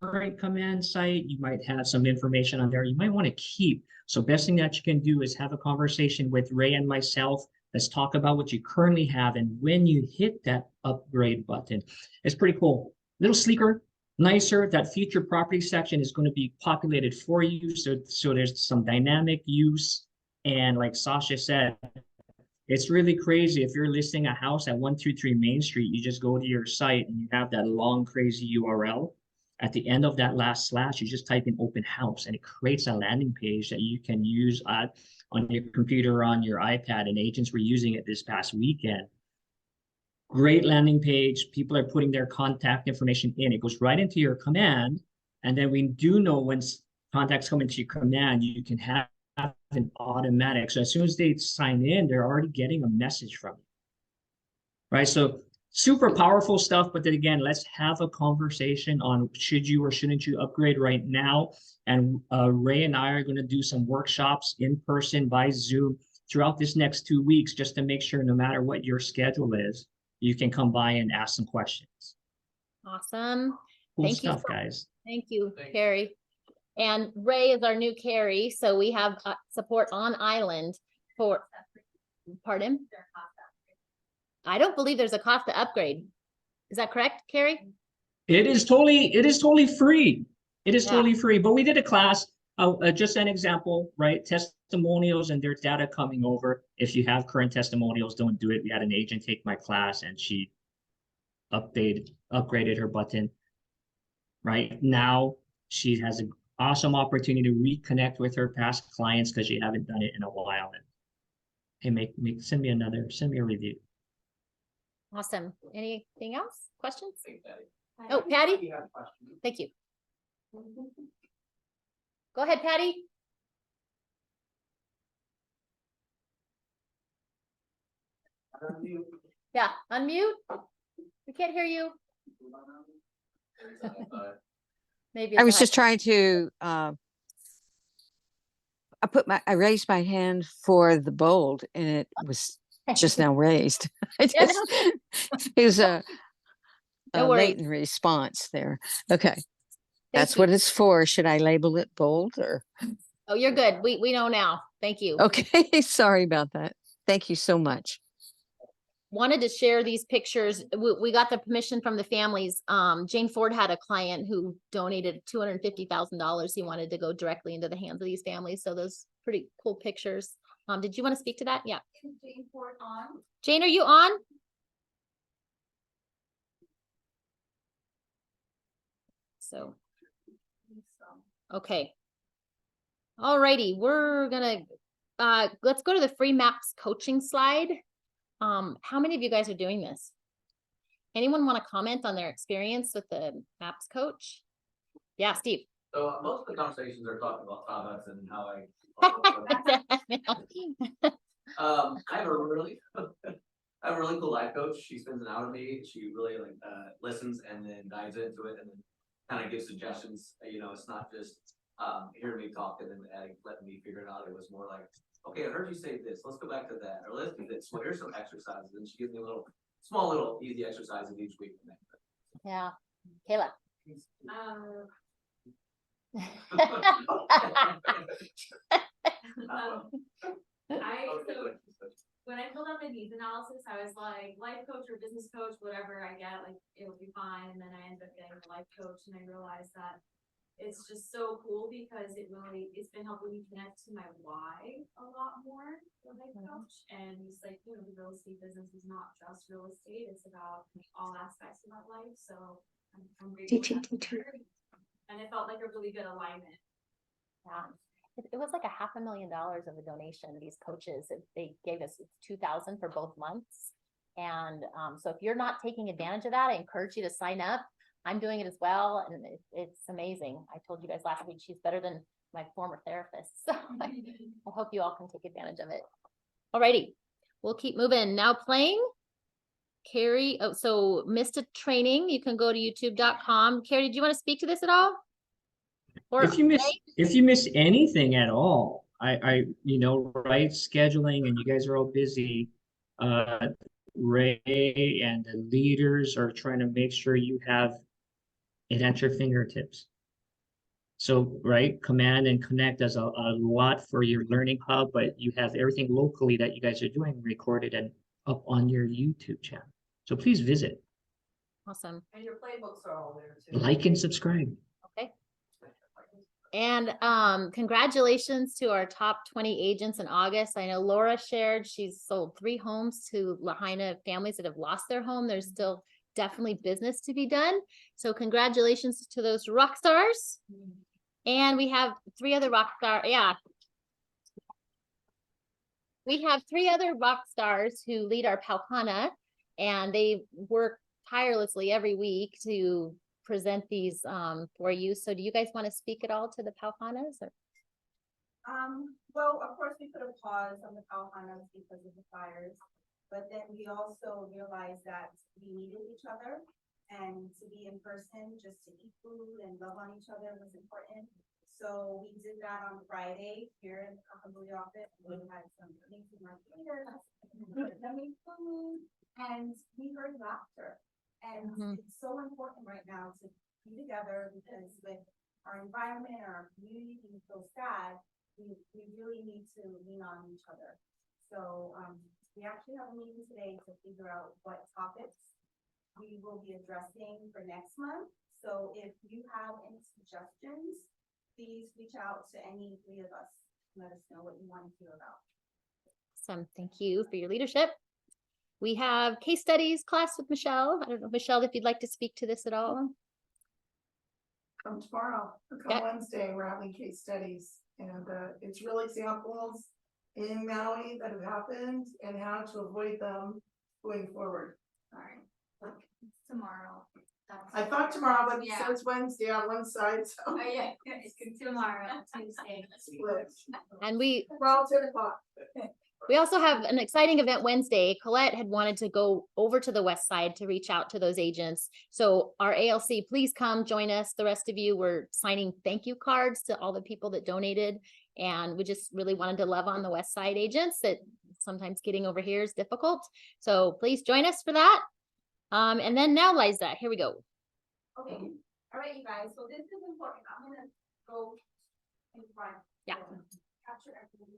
current command site, you might have some information on there you might want to keep. So best thing that you can do is have a conversation with Ray and myself. Let's talk about what you currently have. And when you hit that upgrade button, it's pretty cool. A little sleeker, nicer. That featured property section is going to be populated for you. So there's some dynamic use. And like Sasha said, it's really crazy. If you're listing a house at 123 Main Street, you just go to your site and you have that long, crazy URL. At the end of that last slash, you just type in open house and it creates a landing page that you can use on your computer or on your iPad. And agents were using it this past weekend. Great landing page. People are putting their contact information in. It goes right into your command. And then we do know when contacts come into your command, you can have an automatic. So as soon as they sign in, they're already getting a message from you. Right? So super powerful stuff, but then again, let's have a conversation on should you or shouldn't you upgrade right now. And Ray and I are going to do some workshops in person by Zoom throughout this next 2 weeks, just to make sure no matter what your schedule is, you can come by and ask some questions. Awesome. Cool Thank stuff, you, guys. Thank you, Carrie. And Ray is our new Carrie, so we have support on island for, pardon? I don't believe there's a cost to upgrade. Is that correct, Carrie? It is totally free. It is totally free. But we did a class, just an example, right? Testimonials and their data coming over. If you have current testimonials, don't do it. We had an agent take my class and she upgraded her button. Right now, she has an awesome opportunity to reconnect with her past clients because you haven't done it in a while. And hey, send me a review. Awesome. Anything else? Questions? Oh, Patty? Thank you. Go ahead, Patty. Yeah, unmute. We can't hear you. Maybe I was just trying to I raised my hand for the bold and it was just now raised. It was a latent response there. Okay. That's what it's for. Should I label it bold or? Oh, you're good. We know now. Thank you. Okay. Sorry about that. Thank you so much. Wanted to share these pictures. We got the permission from the families. Jane Ford had a client who donated $250,000. He wanted to go directly into the hands of these families. So those pretty cool pictures. Did you want to speak to that? Yeah. Is Jane Ford on? Jane, are you on? So, okay. All righty. We're gonna, let's go to the free maps coaching slide. How many of you guys are doing this? Anyone want to comment on their experience with the maps coach? Yeah, Steve. So most of the conversations are talking about products and how I I have a really cool life coach. She spends an hour with me. She really listens and then dives into it and then kind of gives suggestions. You know, it's not just hearing me talk and then letting me figure it out. It was more like, okay, I heard you say this. Let's go back to that, or let's do this. Well, here's some exercises, and she gives me small little easy exercises each week. Yeah, Kayla. When I filled out my needs analysis, I was like, life coach or business coach, whatever I get, like it'll be fine. And then I ended up getting a life coach, and I realized that it's just so cool because it's been helping me connect to my why a lot more, the life coach. And it's like, the real estate business is not just real estate, it's about all aspects of my life. So I'm grateful. And it felt like a really good alignment. Yeah. It was like $500,000 of a donation. These coaches, they gave us $2,000 for both months. And so if you're not taking advantage of that, I encourage you to sign up. I'm doing it as well, and it's amazing. I told you guys last week, she's better than my former therapist. So I hope you all can take advantage of it. Alrighty, we'll keep moving. Now playing. Carrie, oh, so missed a training. You can go to youtube.com. Carrie, did you want to speak to this at all? Or If you miss anything at all, you know, right, scheduling, and you guys are all busy. Ray and the leaders are trying to make sure you have it at your fingertips. So, right, Command and Connect does a lot for your learning hub, but you have everything locally that you guys are doing recorded and up on your YouTube channel. So please visit, awesome. And your playbooks are all there too. like, and subscribe. Okay. And congratulations to our top 20 agents in August. I know Laura shared she's sold 3 homes to Lahaina families that have lost their home. There's still definitely business to be done. So congratulations to those rock stars. And we have 3 other rock stars. Yeah. We have 3 other rock stars who lead our Paukana, and they work tirelessly every week to present these for you. So do you guys want to speak at all to the Paukanas? Or? Well, of course, we put a pause on the Paukanas because of the fires, but then we also realized that we needed each other, and to be in person, just to eat food and love on each other was important. So we did that on Friday here in the Kakamuli office. We had some amazing margaritas, yummy food, and we heard laughter. And it's so important right now to be together, because with our environment or our community being so sad, we really need to lean on each other. So we actually have a meeting today to figure out what topics we will be addressing for next month. So if you have any suggestions, please reach out to any 3 of us. Let us know what you want to hear about. Awesome. Thank you for your leadership. We have case studies class with Michelle. I don't know, Michelle, if you'd like to speak to this at all. Come tomorrow, or come Wednesday, we're having case studies, and it's real examples in Maui that have happened and how to avoid them going forward. Sorry, tomorrow. I thought tomorrow, but it says Wednesday on one side, so. Oh, yeah, it's tomorrow, Tuesday. Split. And we 10 o'clock. We also have an exciting event Wednesday. Colette had wanted to go over to the west side to reach out to those agents. So our ALC, please come join us. The rest of you, we're signing thank you cards to all the people that donated. And we just really wanted to love on the west side agents that sometimes getting over here is difficult. So please join us for that. And then now, Liza, here we go. Okay, all right, you guys, so this is important. I'm gonna go in front. Yeah. Capture everything.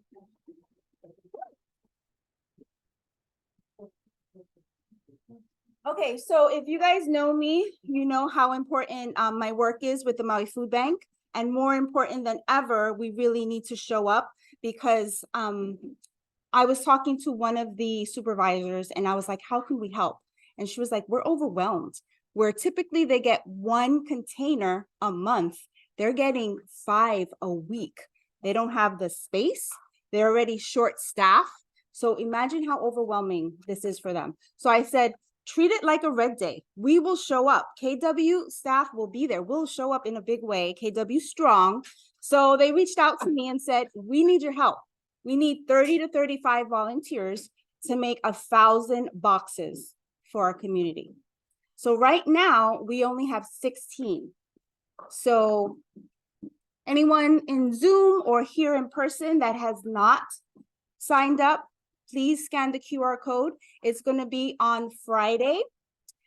Okay, so if you guys know me, you know how important my work is with the Maui Food Bank. And more important than ever, we really need to show up, because I was talking to one of the supervisors and I was like, how can we help? And she was like, we're overwhelmed. Where typically they get 1 container a month, they're getting 5 a week. They don't have the space. They're already short staffed. So imagine how overwhelming this is for them. So I said, treat it like a red day. We will show up. KW staff will be there. We'll show up in a big way. KW strong. So they reached out to me and said, we need your help. We need 30 to 35 volunteers to make 1,000 boxes for our community. So right now we only have 16. So anyone in Zoom or here in person that has not signed up, please scan the QR code. It's going to be on Friday,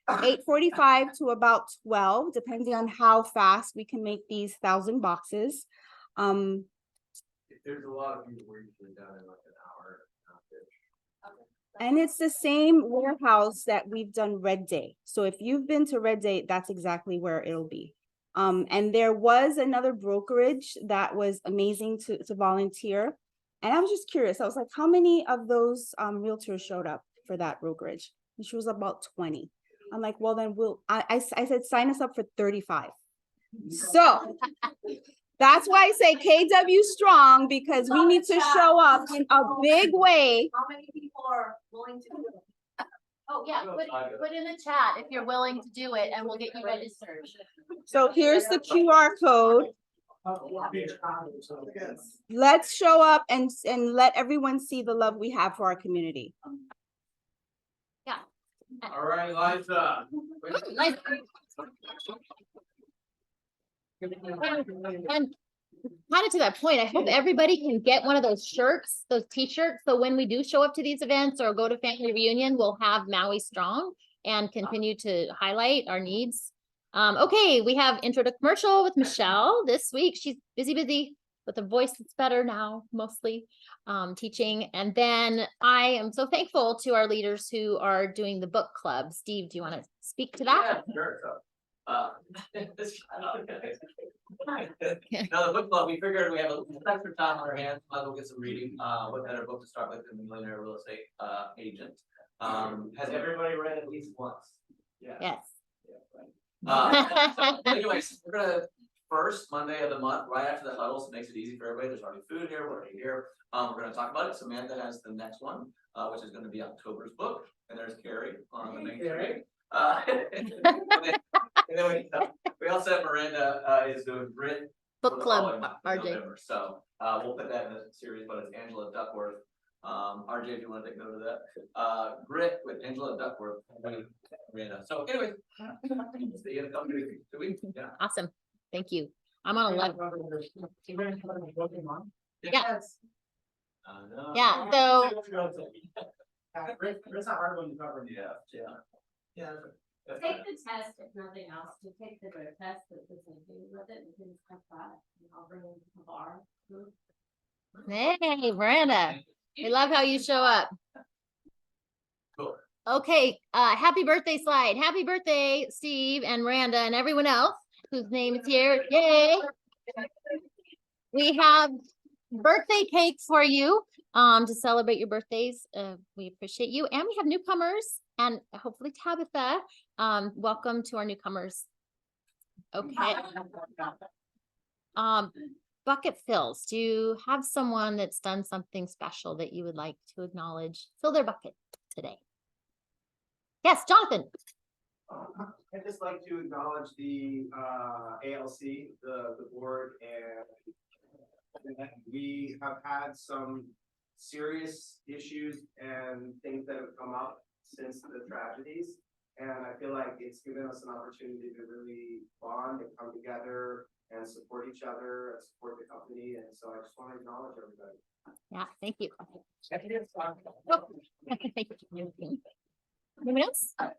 8:45 to about 12, depending on how fast we can make these 1,000 boxes. There's a lot of people usually done in like an hour. And it's the same warehouse that we've done Red Day. So if you've been to Red Day, that's exactly where it'll be. And there was another brokerage that was amazing to volunteer. And I was just curious. I was like, how many of those realtors showed up for that brokerage? And she was about 20. I'm like, well, then I said, sign us up for 35. So that's why I say KW strong, because we need to show up in a big way. How many people are willing to do it? Oh, yeah, put in the chat if you're willing to do it and we'll get you registered. So here's the QR code. Let's show up and let everyone see the love we have for our community. Yeah. All right, Liza. Nice. And kind of to that point, I hope everybody can get one of those shirts, those t-shirts. So when we do show up to these events or go to family reunion, we'll have Maui Strong and continue to highlight our needs. Okay, we have intro to commercial with Michelle this week. She's busy with a voice that's better now, mostly teaching. And then I am so thankful to our leaders who are doing the book club. Steve, do you want to speak to that? Yeah, sure. Now the book club, we figured we have a little extra time on our hands, might as well get some reading. What better book to start with than the Millionaire Real Estate Agent? Has everybody read at least once? Yeah. Yes. Anyways, we're gonna first Monday of the month, right after the huddle, so it makes it easy for everybody. There's already food here, we're already here. We're gonna talk about it. Samantha has the next one, which is gonna be October's book, and there's Carrie on the main street. And then we also have Miranda is doing Grit Book club, RJ. November. So we'll put that in the series, but it's Angela Duckworth. RJ, if you want to take note of that. Grit with Angela Duckworth. Miranda. So anyway, yeah. Awesome. Thank you. I'm on 11. Yeah. Yeah. So It's not hard when you cover. Yeah. Take the test, if nothing else, to take the test that does anything with it, and things like that, and I'll bring it to the bar. hey, Miranda, we love how you show up. Cool. Okay, happy birthday slide. Happy birthday, Steve and Miranda and everyone else whose name is here. Yay! We have birthday cakes for you to celebrate your birthdays. We appreciate you. And we have newcomers and hopefully Tabitha. Welcome to our newcomers. Okay. Bucket fills. Do you have someone that's done something special that you would like to acknowledge? Fill their bucket today. Yes, Jonathan. I'd just like to acknowledge the ALC, the board, and we have had some serious issues and things that have come up since the tragedies. And I feel like it's given us an opportunity to really bond and come together and support each other and support the company. And so I just want to acknowledge everybody. Yeah, thank you. Anyone else? I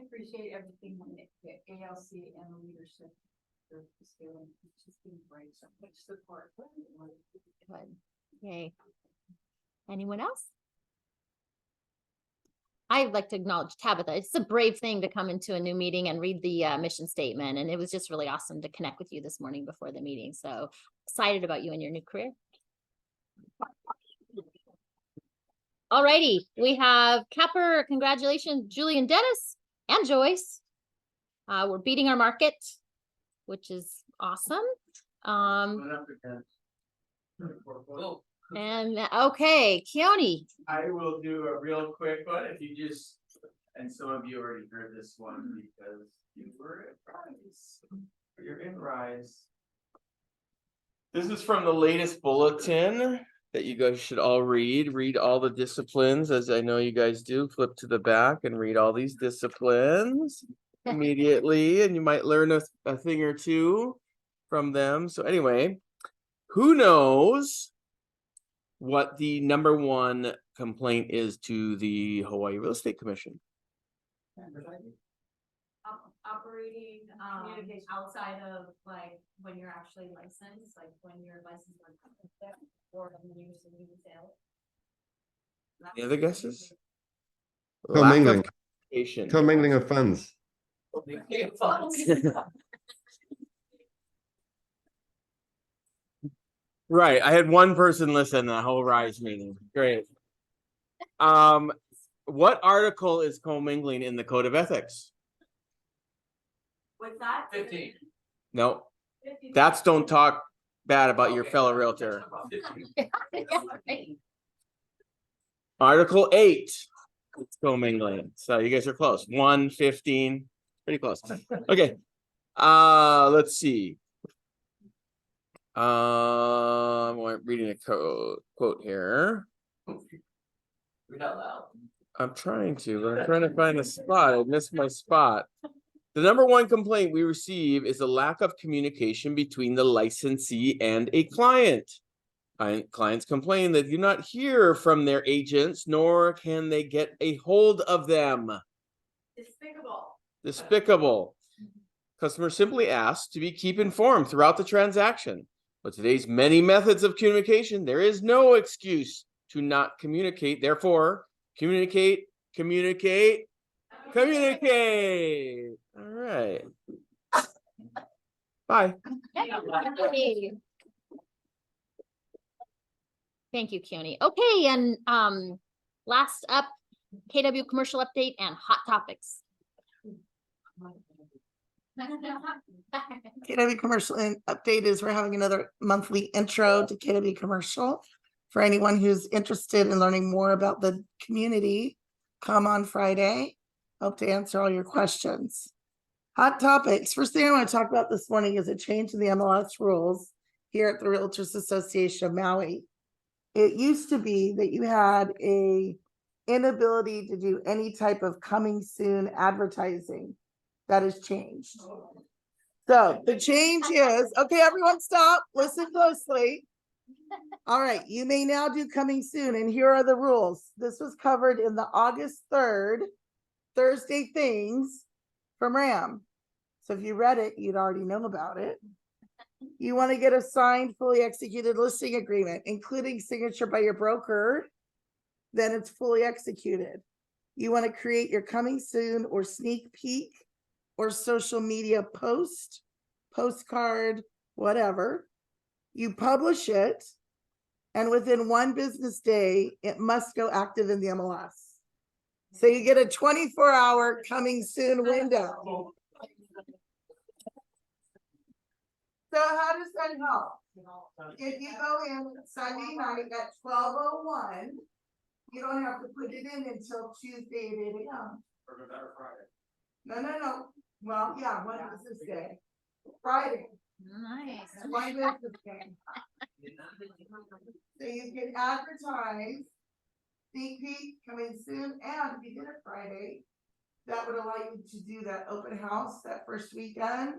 appreciate everything on the ALC and the leadership. It's just been great, so much support. Good. Yay. Anyone else? I'd like to acknowledge Tabitha. It's a brave thing to come into a new meeting and read the mission statement. And it was just really awesome to connect with you this morning before the meeting. So excited about you and your new career. All righty. We have Capper. Congratulations, Julie and Dennis and Joyce. We're beating our market, which is awesome. And okay, Keone. I will do a real quick one if you just, and some of you already heard this one because you were at Rise. You're in Rise. This is from the latest bulletin that you guys should all read. Read all the disciplines, as I know you guys do. Flip to the back and read all these disciplines immediately, and you might learn a thing or two from them. So anyway, who knows what the #1 complaint is to the Hawaii Real Estate Commission? Operating outside of like when you're actually licensed, like when you're licensed or when you're doing sales. Any other guesses? Commingling. Lack of Commingling of funds. Right, I had one person listen to the whole Rise meeting. Great. What article is commingling in the Code of Ethics? What's that? 15. No, that's don't talk bad about your fellow realtor. Article 8. It's commingling. So you guys are close. 1, 15, pretty close. Okay. Let's see. I'm reading a quote here. Read out loud. I'm trying to, but I'm trying to find a spot. I missed my spot. The number one complaint we receive is a lack of communication between the licensee and a client. Clients complain that do not hear from their agents, nor can they get a hold of them. Despicable. Customers simply ask to be keep informed throughout the transaction. But today's many methods of communication, there is no excuse to not communicate. Therefore, communicate. All right. Bye. Thank you, Keone. Okay, and last up, KW commercial update and hot topics. KW Commercial update is we're having another monthly intro to KW Commercial. For anyone who's interested in learning more about the community, come on Friday. Hope to answer all your questions. Hot topics. First thing I want to talk about this morning is a change in the MLS rules here at the Realtors Association of Maui. It used to be that you had a inability to do any type of coming soon advertising. That has changed. So the change is, okay, everyone stop, listen closely. All right, you may now do coming soon, and here are the rules. This was covered in the August 3rd, Thursday things from RAM. So if you read it, you'd already know about it. You want to get a signed, fully executed listing agreement, including signature by your broker, then it's fully executed. You want to create your coming soon or sneak peek or social media post, postcard, whatever. You publish it, and within 1 business day, it must go active in the MLS. So you get a 24-hour coming soon window. So how does that help? If you go in Sunday night at 12:01, you don't have to put it in until Tuesday at 8 a.m. Or better Friday. No. Well, yeah, one business day. Friday. Nice. One business day. So you can advertise, sneak peek, coming soon, and if you did it Friday, that would allow you to do that open house that first weekend,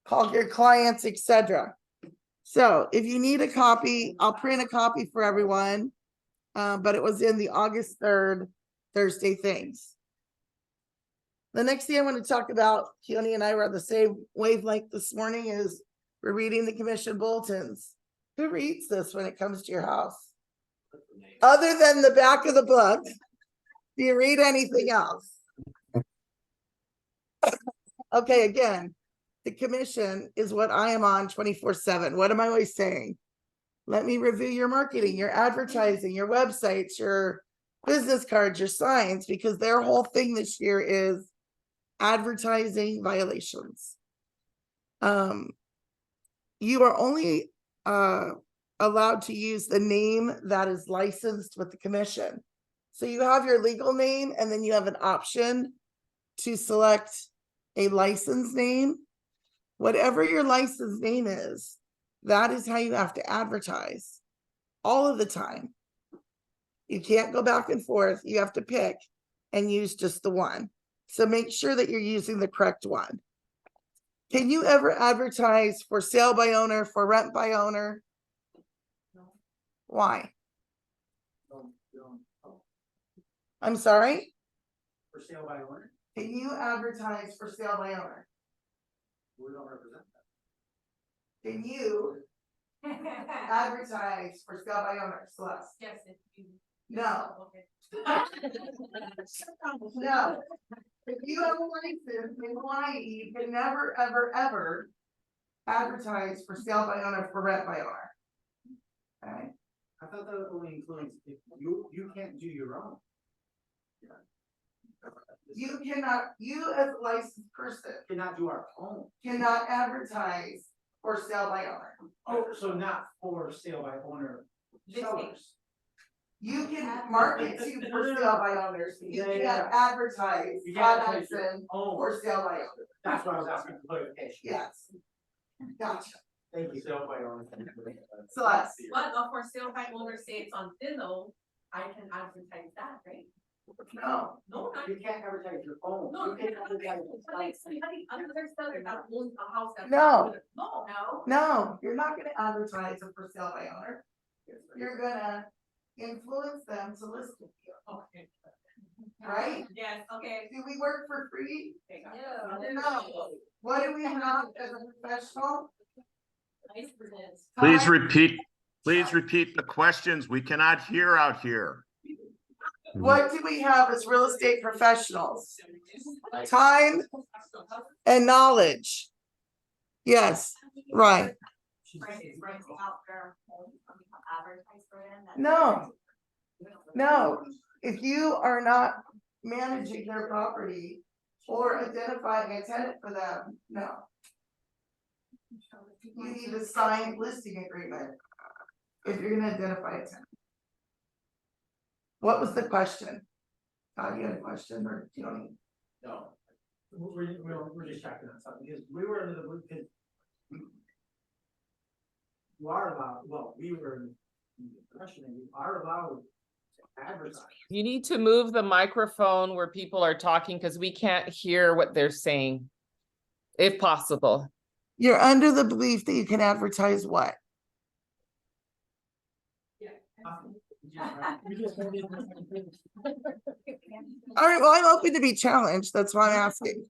call your clients, etc. So if you need a copy, I'll print a copy for everyone. But it was in the August 3rd, Thursday things. The next thing I want to talk about, Keone and I were on the same wavelength this morning, is we're reading the commission bulletins. Who reads this when it comes to your house? Other than the back of the book, do you read anything else? Okay, again, the commission is what I am on 24/7. What am I always saying? Let me review your marketing, your advertising, your websites, your business cards, your signs, because their whole thing this year is advertising violations. You are only allowed to use the name that is licensed with the commission. So you have your legal name, and then you have an option to select a license name. Whatever your license name is, that is how you have to advertise all of the time. You can't go back and forth. You have to pick and use just the one. So make sure that you're using the correct one. Can you ever advertise for sale by owner, for rent by owner? Why? I'm sorry? For sale by owner? Can you advertise for sale by owner? We don't represent that. Can you advertise for sale by owner, Celeste? Yes, if you. No. Okay. No. If you have a license in Hawaii, you can never, ever, ever advertise for sale by owner, for rent by owner. Okay? I thought that only includes if you can't do your own. You cannot, you as a licensed person Cannot do our own. cannot advertise for sale by owner. Oh, so not for sale by owner sellers. You can market to for sale by owners, you can't advertise products and for sale by owners. That's what I was asking for clarification. Yes. Gotcha. Thank you. Sale by owner. Celeste. But for sale by owner, say it's on Zillow, I can advertise that, right? No. No, not. You can't advertise your phone. No, You can advertise. but like somebody, another seller that owns a house that. No. No. No, you're not gonna advertise it for sale by owner. You're gonna influence them to list with you, Okay. right? Yes, okay. Do we work for free? No. No. What do we have as a professional? Please repeat the questions. We cannot hear out here. What do we have as real estate professionals? Time and knowledge. Yes, right. No. No, if you are not managing their property or identifying a tenant for them, no. You need a signed listing agreement if you're gonna identify a tenant. What was the question? You had a question or you don't need? No. We're just checking on something, because we were under the belief, because you are allowed, well, we were in the impression that you are allowed to advertise. You need to move the microphone where people are talking because we can't hear what they're saying. If possible. You're under the belief that you can advertise what? All right, well, I'm open to be challenged. That's why I'm asking.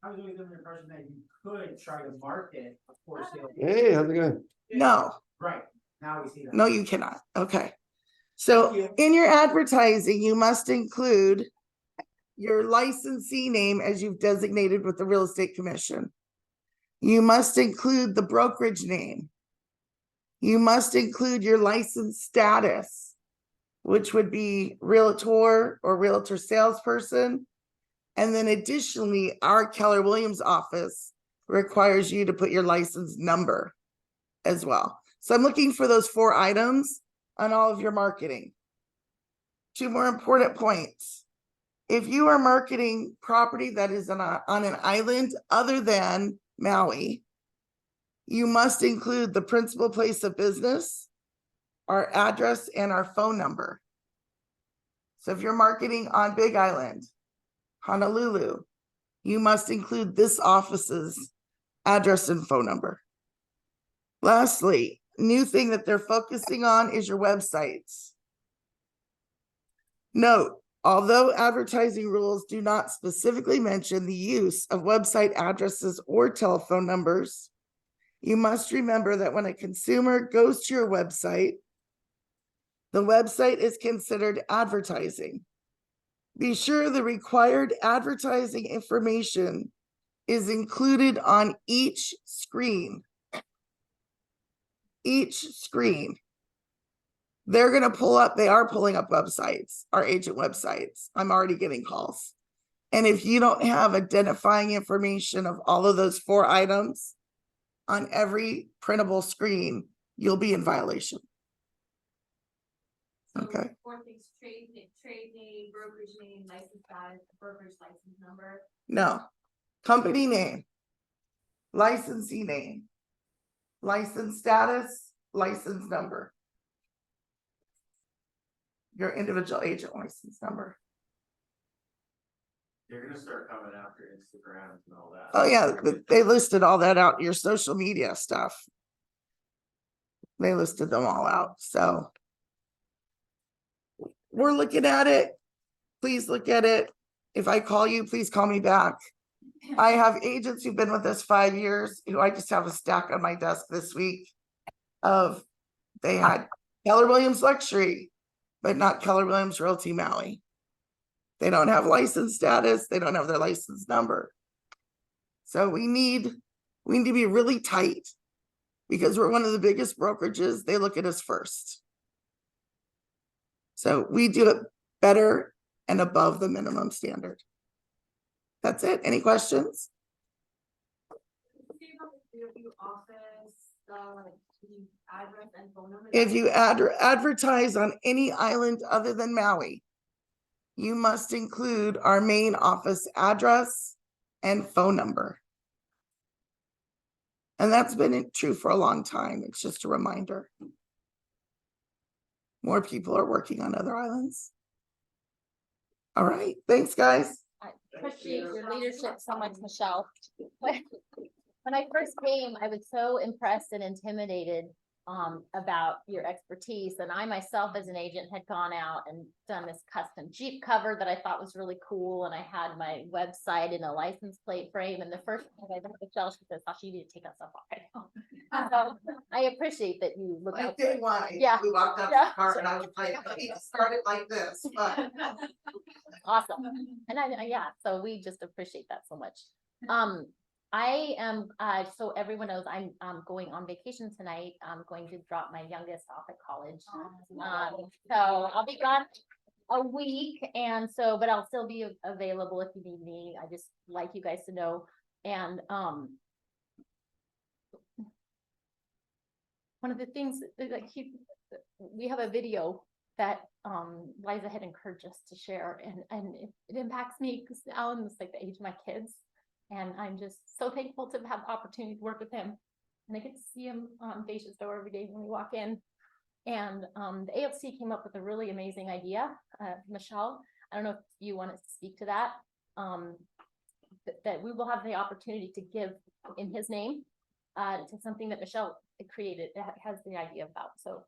I was always under the impression that you could try to market a for sale. Hey, how's it going? No. Right, now we see that. No, you cannot. Okay. So in your advertising, you must include your licensee name as you've designated with the real estate commission. You must include the brokerage name. You must include your license status, which would be realtor or realtor salesperson. And then additionally, our Keller Williams office requires you to put your license number as well. So I'm looking for those 4 items on all of your marketing. 2 more important points. If you are marketing property that is on an island other than Maui, you must include the principal place of business, our address, and our phone number. So if you're marketing on Big Island, Honolulu, you must include this office's address and phone number. Lastly, new thing that they're focusing on is your websites. Note, although advertising rules do not specifically mention the use of website addresses or telephone numbers, you must remember that when a consumer goes to your website, the website is considered advertising. Be sure the required advertising information is included on each screen. Each screen. They're going to pull up, they are pulling up websites, our agent websites. I'm already getting calls. And if you don't have identifying information of all of those 4 items on every printable screen, you'll be in violation. Okay. 4 things: trade name, brokerage name, license status, brokerage license number. No. Company name, licensee name, license status, license number, your individual agent license number. You're gonna start coming after Instagram and all that. Oh yeah, they listed all that out, your social media stuff. They listed them all out, so. We're looking at it. Please look at it. If I call you, please call me back. I have agents who've been with us 5 years, who I just have a stack on my desk this week of, they had Keller Williams Luxury, but not Keller Williams Realty Maui. They don't have license status. They don't have their license number. So we need to be really tight because we're one of the biggest brokerages. They look at us first. So we do it better and above the minimum standard. That's it. Any questions? Say about the DOU office, Address and phone number. If you advertise on any island other than Maui, you must include our main office address and phone number. And that's been true for a long time. It's just a reminder. More people are working on other islands. All right, thanks, guys. I appreciate your leadership so much, Michelle. When I first came, I was so impressed and intimidated about your expertise. And I myself, as an agent, had gone out and done this custom Jeep cover that I thought was really cool. And I had my website in a license plate frame. And the first time I met Michelle, she says, Sasha, you need to take that stuff off right now. So I appreciate that you look Like out. day one, Yeah. we walked up to Yeah. the car and I was like, I need to start it like this, but Awesome. And yeah, so we just appreciate that so much. I am, so everyone knows I'm going on vacation tonight. I'm going to drop my youngest off at college. So I'll be gone a week, and so, but I'll still be available if you need me. I just like you guys to know. And one of the things that, like, we have a video that Liza had encouraged us to share, and it impacts me because Alan was like the age of my kids. And I'm just so thankful to have the opportunity to work with him. And I get to see him on Dacia's door every day when we walk in. And the ALC came up with a really amazing idea. Michelle, I don't know if you want to speak to that, that we will have the opportunity to give in his name to something that Michelle created, has the idea about. So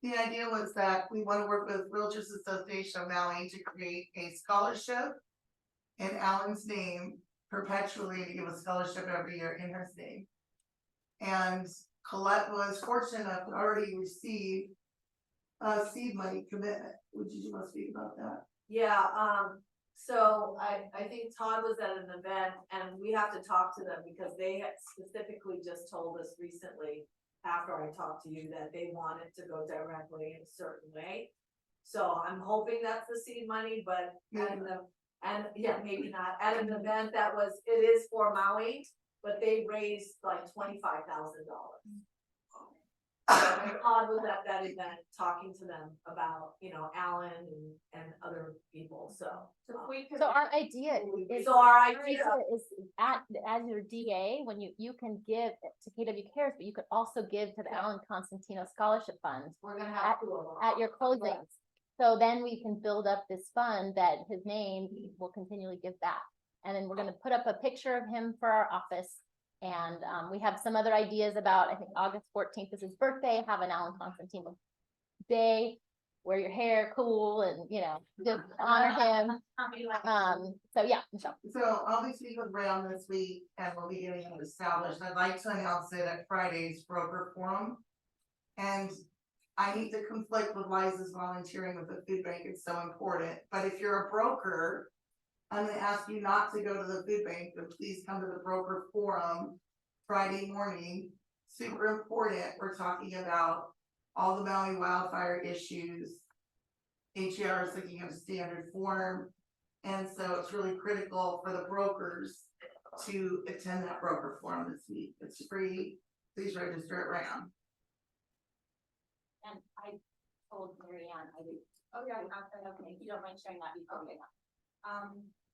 the idea was that we want to work with Realtors Association of Maui to create a scholarship in Alan's name, perpetually to give a scholarship every year in his name. And Colette was fortunate enough to already receive a seed money commitment. Would you want to speak about that? Yeah, so I think Todd was at an event and we have to talk to them because they had specifically just told us recently, after I talked to you, that they wanted to go directly in a certain way. So I'm hoping that's the seed money, but maybe not, at an event that it is for Maui, but they raised like $25,000. Todd was at that event talking to them about, Alan and other people, so. So our idea is, as your DA, when you can give to KW Cares, but you could also give to the Alan Constantino Scholarship Fund. We're gonna have two of them. At your closings. So then we can build up this fund that his name will continually give back. And then we're gonna put up a picture of him for our office. And we have some other ideas about, I think August 14th is his birthday, have an Alan Constantino day, wear your hair cool and, just honor him. So yeah, Michelle. So I'll be speaking with Ray on this week and we'll be getting it established. I'd like to announce it at Friday's broker forum. And I need to conflict with Liza's volunteering with the food bank. It's so important. But if you're a broker, I'm gonna ask you not to go to the food bank, but please come to the broker forum Friday morning. Super important. We're talking about all the Maui wildfire issues. HER is looking at a standard form. And so it's really critical for the brokers to attend that broker forum this week. It's free. Please register it right now. And I told Marianne, I did. Oh, yeah, okay, if you don't mind sharing that before. Okay.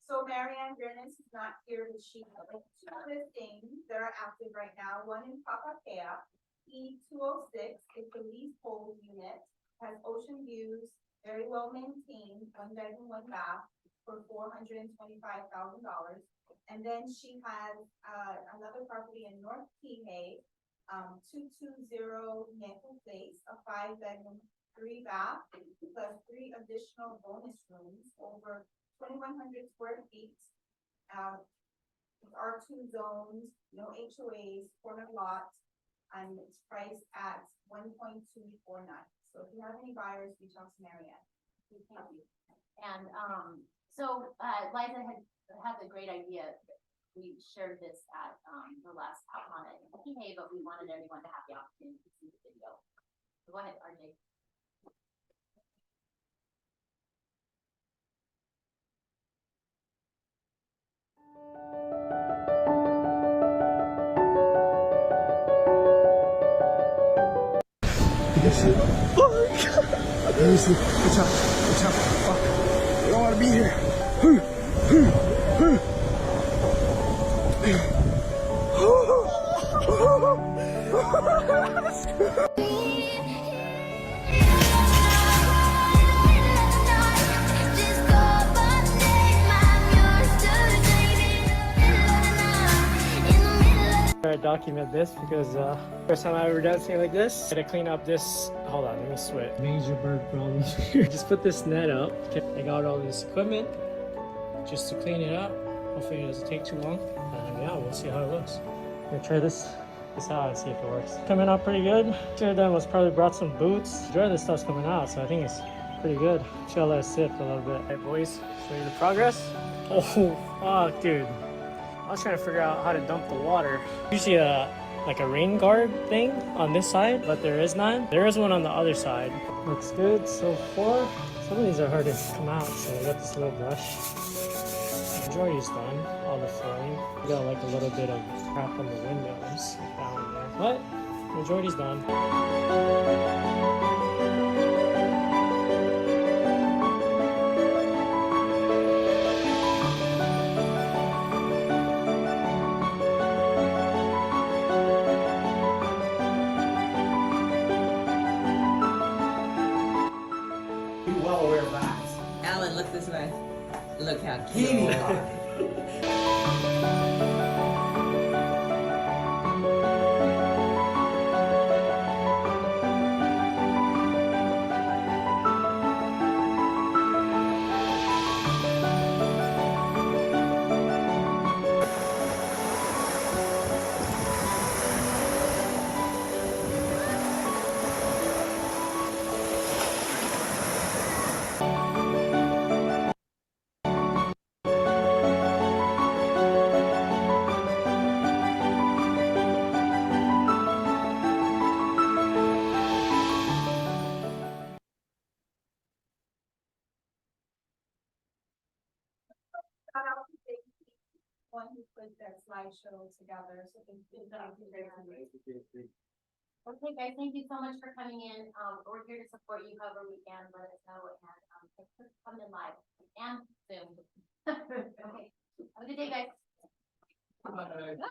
So Marianne Grennis is not here, but she has two listings that are active right now. One in Papakea, E206 is the leasehold unit, has ocean views, very well maintained, 1 bedroom, 1 bath for $425,000. And then she has another property in North Kihei, 220 Maple Place, a 5 bedroom, 3 bath, plus 3 additional bonus rooms over 2,100 square feet. R2 zones, no HOAs, corner lot, and it's priced at 1.249. So if you have any buyers, reach out to Marianne. Thank you. And so Liza had a great idea. We shared this at the last Outcon at Hey, but we wanted everyone to have the opportunity to see the video. So go ahead, RJ. Let me see. Watch out. Watch out. Fuck. I don't want to be here. I document this because first time I ever done something like this. Gotta clean up this. Hold on, let me sweat. Major bird problem here. Just put this net up. I got all this equipment just to clean it up. Hopefully it doesn't take too long. And yeah, we'll see how it looks. I'm gonna try this out and see if it works. Coming out pretty good. Should have done was probably brought some boots. Majority of this stuff's coming out, so I think it's pretty good. Should let it sit for a little bit. Hey boys, show you the progress. Oh fuck, dude. I was trying to figure out how to dump the water. Usually like a rain guard thing on this side, but there is none. There is one on the other side. Looks good so far. Some of these are hard to come out, so I got this little brush. The majority is done, all the flooring. We got like a little bit of crap on the windows down there, but majority's done. Well aware of that. Alan, look this way. Look how Katie. One who put that slideshow together, so it's been done. Okay, guys, thank you so much for coming in. We're here to support you however we can. Let us know and thanks for coming in live and Zoom. Okay, have a good day, guys. Bye. Bye.